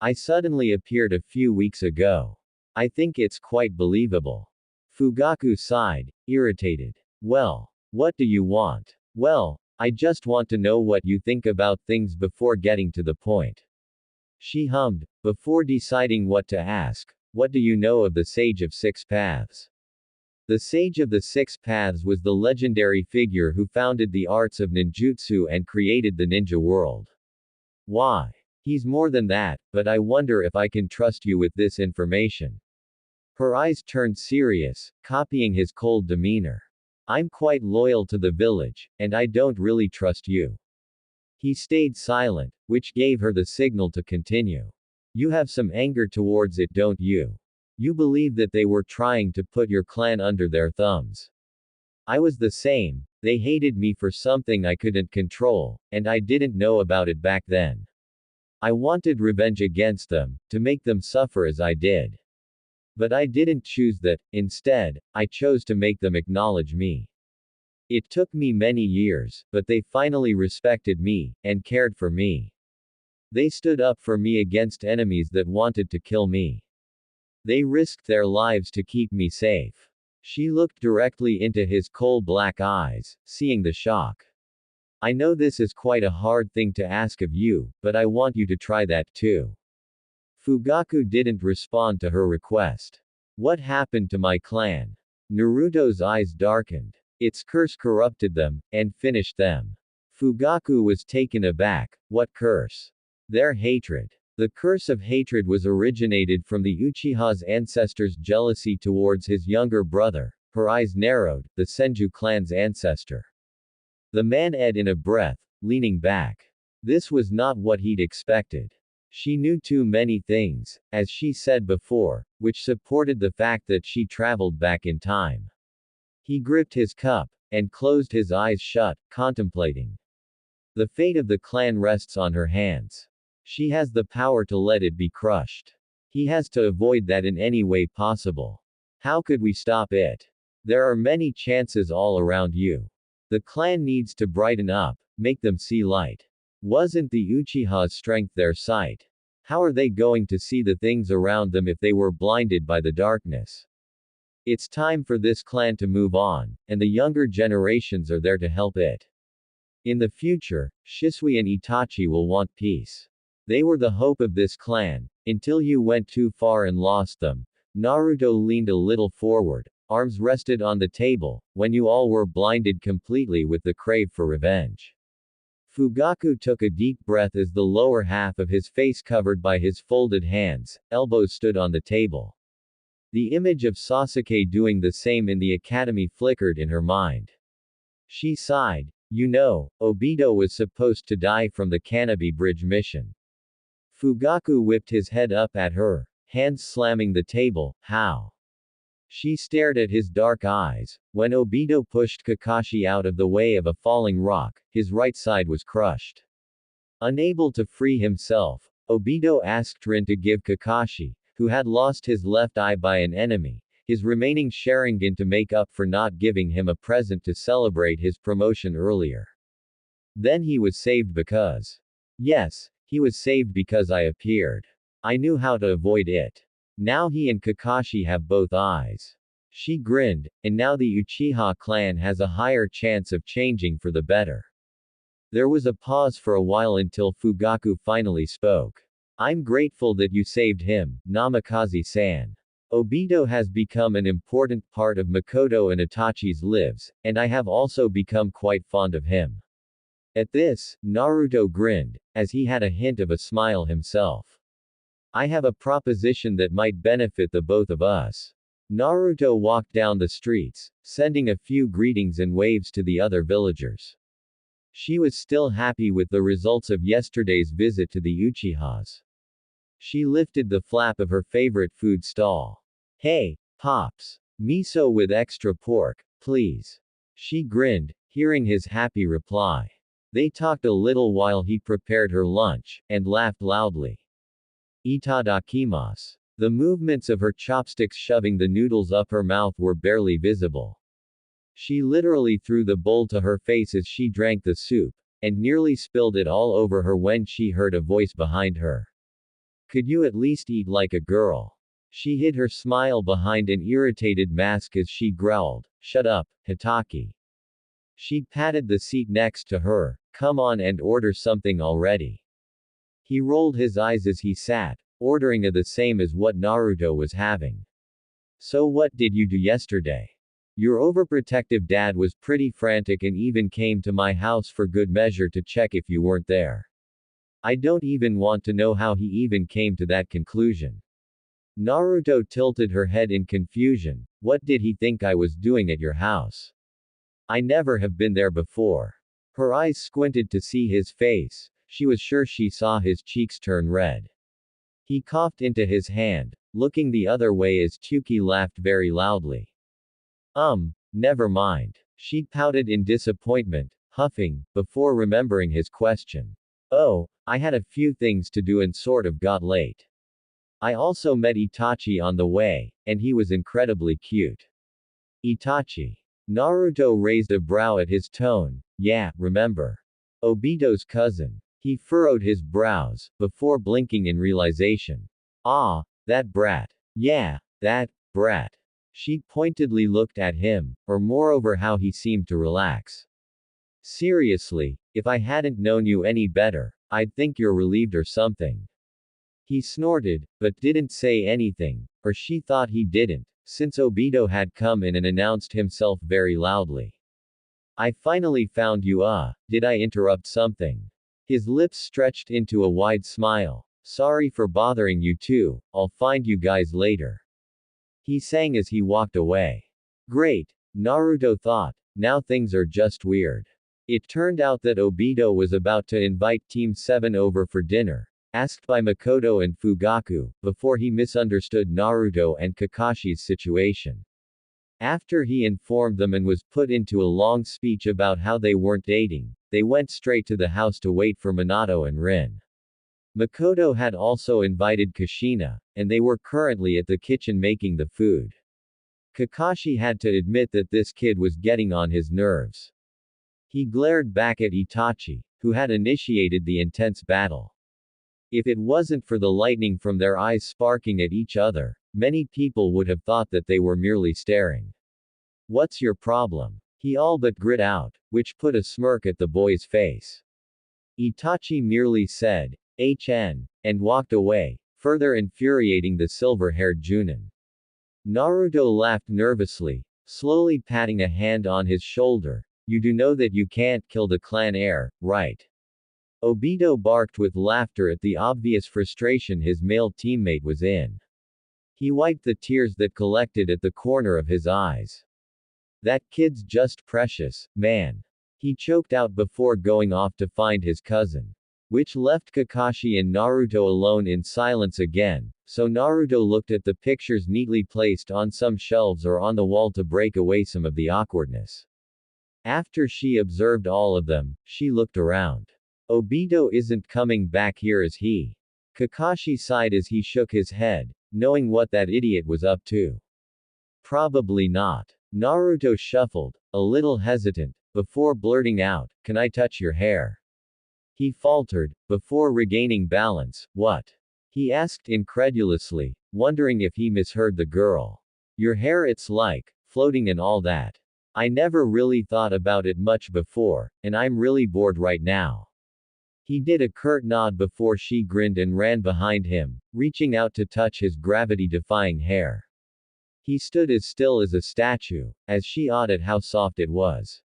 I suddenly appeared a few weeks ago. I think it's quite believable. Fugaku sighed, irritated. Well, what do you want? Well, I just want to know what you think about things before getting to the point. She hummed, before deciding what to ask. What do you know of the Sage of Six Paths? The Sage of the Six Paths was the legendary figure who founded the arts of ninjutsu and created the ninja world. Why? He's more than that, but I wonder if I can trust you with this information. Her eyes turned serious, copying his cold demeanor. I'm quite loyal to the village, and I don't really trust you. He stayed silent, which gave her the signal to continue. You have some anger towards it, don't you? You believe that they were trying to put your clan under their thumbs. I was the same. They hated me for something I couldn't control, and I didn't know about it back then. I wanted revenge against them, to make them suffer as I did. But I didn't choose that. Instead, I chose to make them acknowledge me. It took me many years, but they finally respected me, and cared for me. They stood up for me against enemies that wanted to kill me. They risked their lives to keep me safe. She looked directly into his coal black eyes, seeing the shock. I know this is quite a hard thing to ask of you, but I want you to try that too. Fugaku didn't respond to her request. What happened to my clan? Naruto's eyes darkened. Its curse corrupted them, and finished them. Fugaku was taken aback. What curse? Their hatred. The curse of hatred was originated from the Uchiha's ancestors' jealousy towards his younger brother. Her eyes narrowed, the Senju clan's ancestor. The man said in a breath, leaning back. This was not what he'd expected. She knew too many things, as she said before, which supported the fact that she traveled back in time. He gripped his cup, and closed his eyes shut, contemplating. The fate of the clan rests on her hands. She has the power to let it be crushed. He has to avoid that in any way possible. How could we stop it? There are many chances all around you. The clan needs to brighten up, make them see light. Wasn't the Uchiha's strength their sight? How are they going to see the things around them if they were blinded by the darkness? It's time for this clan to move on, and the younger generations are there to help it. In the future, Shisui and Itachi will want peace. They were the hope of this clan, until you went too far and lost them. Naruto leaned a little forward, arms rested on the table, when you all were blinded completely with the crave for revenge. Fugaku took a deep breath as the lower half of his face covered by his folded hands, elbows stood on the table. The image of Sasuke doing the same in the academy flickered in her mind. She sighed. You know, Obito was supposed to die from the Canopy Bridge mission. Fugaku whipped his head up at her, hands slamming the table. How? She stared at his dark eyes. When Obito pushed Kakashi out of the way of a falling rock, his right side was crushed. Unable to free himself, Obito asked Rin to give Kakashi, who had lost his left eye by an enemy, his remaining Sharingan to make up for not giving him a present to celebrate his promotion earlier. Then he was saved because. Yes, he was saved because I appeared. I knew how to avoid it. Now he and Kakashi have both eyes. She grinned, and now the Uchiha clan has a higher chance of changing for the better. There was a pause for a while until Fugaku finally spoke. I'm grateful that you saved him, Namikaze-san. Obito has become an important part of Makoto and Itachi's lives, and I have also become quite fond of him. At this, Naruto grinned, as he had a hint of a smile himself. I have a proposition that might benefit the both of us. Naruto walked down the streets, sending a few greetings and waves to the other villagers. She was still happy with the results of yesterday's visit to the Uchihas. She lifted the flap of her favorite food stall. Hey, Pops. Miso with extra pork, please. She grinned, hearing his happy reply. They talked a little while he prepared her lunch, and laughed loudly. Itadakimasu. The movements of her chopsticks shoving the noodles up her mouth were barely visible. She literally threw the bowl to her face as she drank the soup, and nearly spilled it all over her when she heard a voice behind her. Could you at least eat like a girl? She hid her smile behind an irritated mask as she growled, Shut up, Hitaki. She patted the seat next to her. Come on and order something already. He rolled his eyes as he sat, ordering the same as what Naruto was having. So what did you do yesterday? Your overprotective dad was pretty frantic and even came to my house for good measure to check if you weren't there. I don't even want to know how he even came to that conclusion. Naruto tilted her head in confusion. What did he think I was doing at your house? I never have been there before. Her eyes squinted to see his face. She was sure she saw his cheeks turn red. He coughed into his hand, looking the other way as Chuki laughed very loudly. Never mind. She pouted in disappointment, huffing, before remembering his question. Oh, I had a few things to do and sort of got late. I also met Itachi on the way, and he was incredibly cute. Itachi. Naruto raised a brow at his tone. Yeah, remember. Obito's cousin. He furrowed his brows, before blinking in realization. Ah, that brat. Yeah, that brat. She pointedly looked at him, or moreover how he seemed to relax. Seriously, if I hadn't known you any better, I'd think you're relieved or something. He snorted, but didn't say anything, or she thought he didn't, since Obito had come in and announced himself very loudly. I finally found you. Did I interrupt something? His lips stretched into a wide smile. Sorry for bothering you too, I'll find you guys later. He sang as he walked away. Great, Naruto thought, now things are just weird. It turned out that Obito was about to invite Team 7 over for dinner, asked by Makoto and Fugaku, before he misunderstood Naruto and Kakashi's situation. After he informed them and was put into a long speech about how they weren't dating, they went straight to the house to wait for Minato and Rin. Makoto had also invited Kushina, and they were currently at the kitchen making the food. Kakashi had to admit that this kid was getting on his nerves. He glared back at Itachi, who had initiated the intense battle. If it wasn't for the lightning from their eyes sparking at each other, many people would have thought that they were merely staring. What's your problem? He all but grit out, which put a smirk at the boy's face. Itachi merely said, and walked away, further infuriating the silver-haired Junin. Naruto laughed nervously, slowly patting a hand on his shoulder. You do know that you can't kill the clan heir, right? Obito barked with laughter at the obvious frustration his male teammate was in. He wiped the tears that collected at the corner of his eyes. That kid's just precious, man. He choked out before going off to find his cousin. Which left Kakashi and Naruto alone in silence again, so Naruto looked at the pictures neatly placed on some shelves or on the wall to break away some of the awkwardness. After she observed all of them, she looked around. Obito isn't coming back here, is he? Kakashi sighed as he shook his head, knowing what that idiot was up to. Probably not. Naruto shuffled, a little hesitant, before blurting out, "Can I touch your hair?" He faltered, before regaining balance. What? He asked incredulously, wondering if he misheard the girl. Your hair, it's like, floating and all that. I never really thought about it much before, and I'm really bored right now. He did a curt nod before she grinned and ran behind him, reaching out to touch his gravity-defying hair. He stood as still as a statue, as she awed at how soft it was.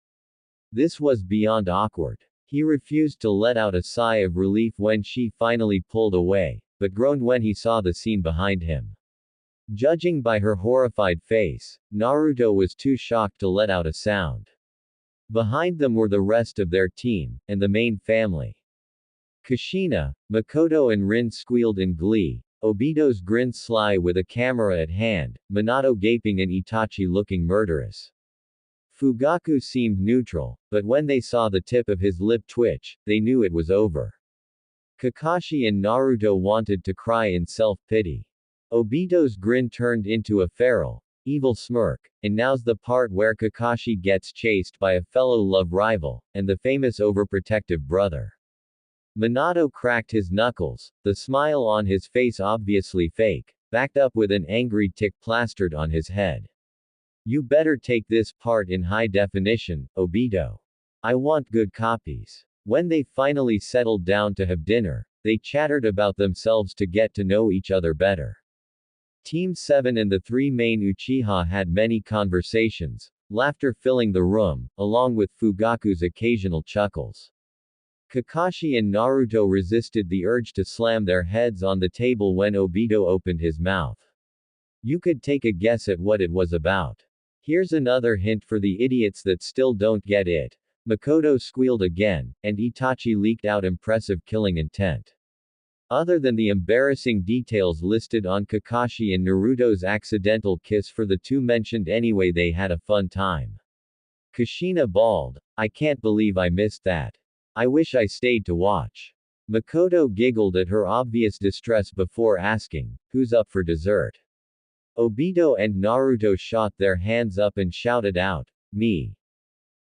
This was beyond awkward. He refused to let out a sigh of relief when she finally pulled away, but groaned when he saw the scene behind him. Judging by her horrified face, Naruto was too shocked to let out a sound. Behind them were the rest of their team, and the main family. Kushina, Makoto and Rin squealed in glee, Obito's grinned sly with a camera at hand, Minato gaping and Itachi looking murderous. Fugaku seemed neutral, but when they saw the tip of his lip twitch, they knew it was over. Kakashi and Naruto wanted to cry in self-pity. Obito's grin turned into a feral, evil smirk, and now's the part where Kakashi gets chased by a fellow love rival, and the famous overprotective brother. Minato cracked his knuckles, the smile on his face obviously fake, backed up with an angry tick plastered on his head. You better take this part in high definition, Obito. I want good copies. When they finally settled down to have dinner, they chattered about themselves to get to know each other better. Team 7 and the three main Uchiha had many conversations, laughter filling the room, along with Fugaku's occasional chuckles. Kakashi and Naruto resisted the urge to slam their heads on the table when Obito opened his mouth. You could take a guess at what it was about. Here's another hint for the idiots that still don't get it. Makoto squealed again, and Itachi leaked out impressive killing intent. Other than the embarrassing details listed on Kakashi and Naruto's accidental kiss for the two mentioned anyway, they had a fun time. Kushina bawled, I can't believe I missed that. I wish I stayed to watch. Makoto giggled at her obvious distress before asking, who's up for dessert? Obito and Naruto shot their hands up and shouted out, me.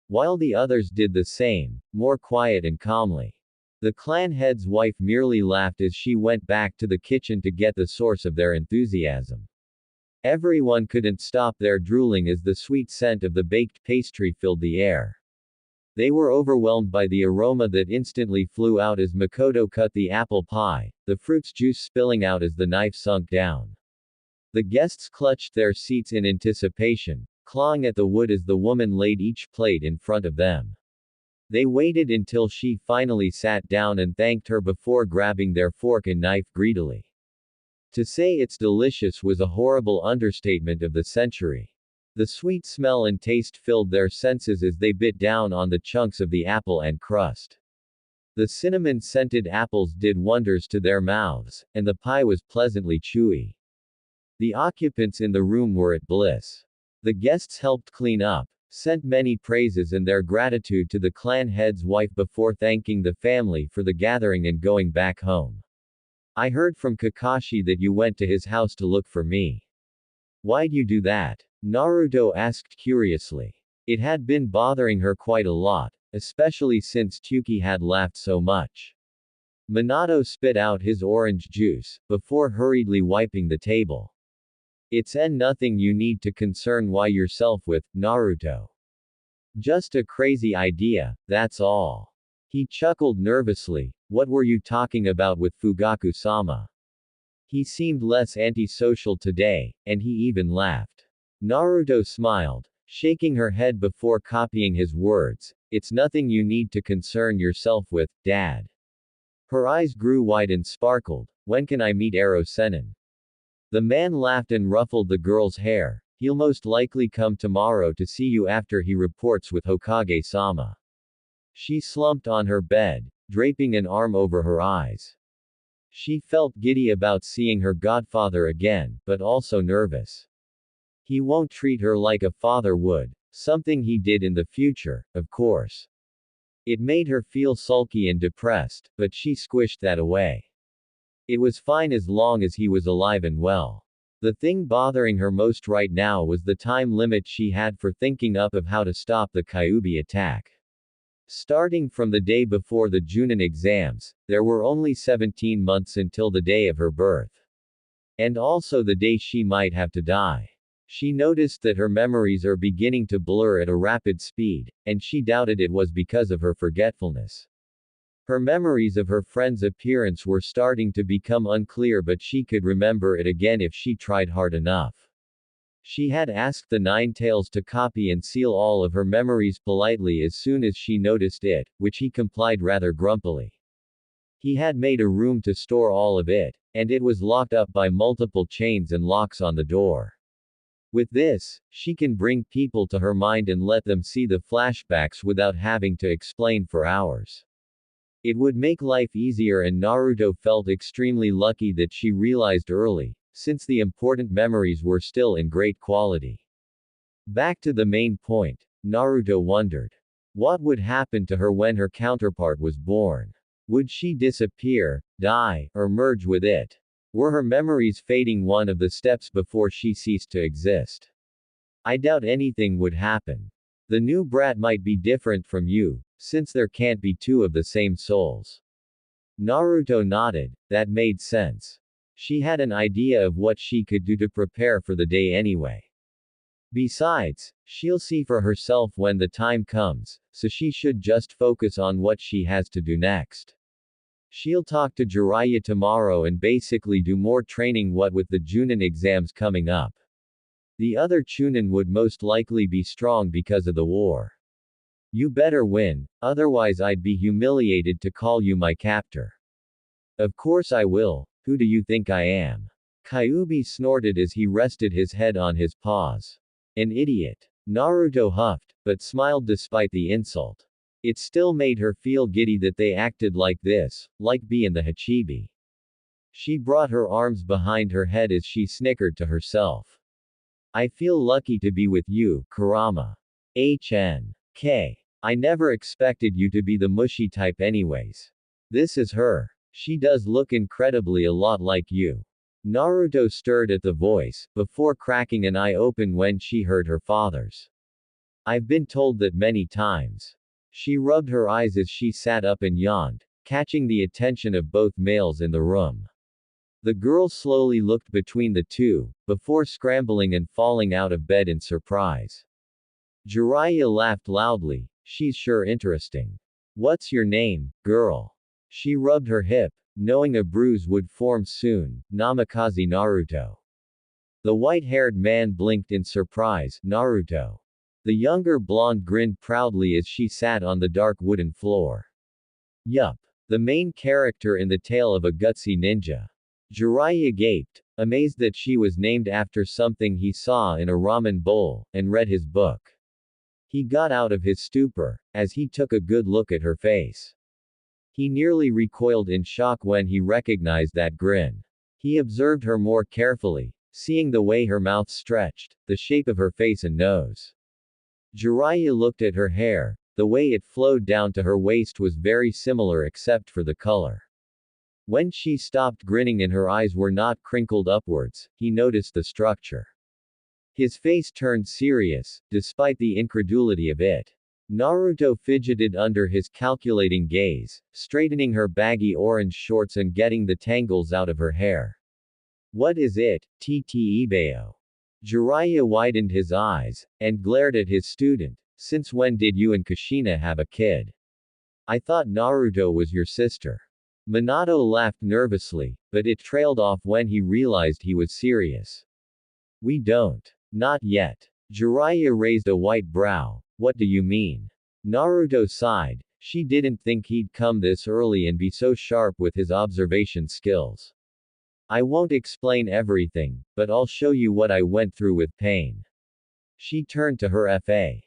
While the others did the same, more quiet and calmly. The clan head's wife merely laughed as she went back to the kitchen to get the source of their enthusiasm. Everyone couldn't stop their drooling as the sweet scent of the baked pastry filled the air. They were overwhelmed by the aroma that instantly flew out as Makoto cut the apple pie, the fruit's juice spilling out as the knife sunk down. The guests clutched their seats in anticipation, clawing at the wood as the woman laid each plate in front of them. They waited until she finally sat down and thanked her before grabbing their fork and knife greedily. To say it's delicious was a horrible understatement of the century. The sweet smell and taste filled their senses as they bit down on the chunks of the apple and crust. The cinnamon-scented apples did wonders to their mouths, and the pie was pleasantly chewy. The occupants in the room were at bliss. The guests helped clean up, sent many praises and their gratitude to the clan head's wife before thanking the family for the gathering and going back home. I heard from Kakashi that you went to his house to look for me. Why'd you do that? Naruto asked curiously. It had been bothering her quite a lot, especially since Tuki had laughed so much. Minato spit out his orange juice, before hurriedly wiping the table. It's nothing you need to concern why yourself with, Naruto. Just a crazy idea, that's all. He chuckled nervously. What were you talking about with Fugaku-sama? He seemed less antisocial today, and he even laughed. Naruto smiled, shaking her head before copying his words. It's nothing you need to concern yourself with, Dad. Her eyes grew wide and sparkled. When can I meet Ero Sennin? The man laughed and ruffled the girl's hair. He'll most likely come tomorrow to see you after he reports with Hokage-sama. She slumped on her bed, draping an arm over her eyes. She felt giddy about seeing her godfather again, but also nervous. He won't treat her like a father would, something he did in the future, of course. It made her feel sulky and depressed, but she squished that away. It was fine as long as he was alive and well. The thing bothering her most right now was the time limit she had for thinking up of how to stop the Kyuubi attack. Starting from the day before the Junin exams, there were only 17 months until the day of her birth. And also the day she might have to die. She noticed that her memories are beginning to blur at a rapid speed, and she doubted it was because of her forgetfulness. Her memories of her friend's appearance were starting to become unclear, but she could remember it again if she tried hard enough. She had asked the Nine Tails to copy and seal all of her memories politely as soon as she noticed it, which he complied rather grumpily. He had made a room to store all of it, and it was locked up by multiple chains and locks on the door. With this, she can bring people to her mind and let them see the flashbacks without having to explain for hours. It would make life easier, and Naruto felt extremely lucky that she realized early, since the important memories were still in great quality. Back to the main point, Naruto wondered. What would happen to her when her counterpart was born? Would she disappear, die, or merge with it? Were her memories fading one of the steps before she ceased to exist? I doubt anything would happen. The new brat might be different from you, since there can't be two of the same souls. Naruto nodded. That made sense. She had an idea of what she could do to prepare for the day anyway. Besides, she'll see for herself when the time comes, so she should just focus on what she has to do next. She'll talk to Jiraiya tomorrow and basically do more training, what with the Junin exams coming up. The other Chunin would most likely be strong because of the war. You better win, otherwise I'd be humiliated to call you my captor. Of course I will, who do you think I am? Kyuubi snorted as he rested his head on his paws. An idiot. Naruto huffed, but smiled despite the insult. It still made her feel giddy that they acted like this, like B and the Hachibi. She brought her arms behind her head as she snickered to herself. I feel lucky to be with you, Kurama. HNK. I never expected you to be the mushy type anyways. This is her. She does look incredibly a lot like you. Naruto stirred at the voice, before cracking an eye open when she heard her father's. I've been told that many times. She rubbed her eyes as she sat up and yawned, catching the attention of both males in the room. The girl slowly looked between the two, before scrambling and falling out of bed in surprise. Jiraiya laughed loudly. She's sure interesting. What's your name, girl? She rubbed her hip, knowing a bruise would form soon. Namikaze Naruto. The white-haired man blinked in surprise. Naruto. The younger blonde grinned proudly as she sat on the dark wooden floor. Yup. The main character in the tale of a gutsy ninja. Jiraiya gaped, amazed that she was named after something he saw in a ramen bowl, and read his book. He got out of his stupor, as he took a good look at her face. He nearly recoiled in shock when he recognized that grin. He observed her more carefully, seeing the way her mouth stretched, the shape of her face and nose. Jiraiya looked at her hair. The way it flowed down to her waist was very similar except for the color. When she stopped grinning and her eyes were not crinkled upwards, he noticed the structure. His face turned serious, despite the incredulity of it. Naruto fidgeted under his calculating gaze, straightening her baggy orange shorts and getting the tangles out of her hair. What is it, Tt Ibeo? Jiraiya widened his eyes, and glared at his student. Since when did you and Kushina have a kid? I thought Naruto was your sister. Minato laughed nervously, but it trailed off when he realized he was serious. We don't. Not yet. Jiraiya raised a white brow. What do you mean? Naruto sighed. She didn't think he'd come this early and be so sharp with his observation skills. I won't explain everything, but I'll show you what I went through with pain. She turned to her FA.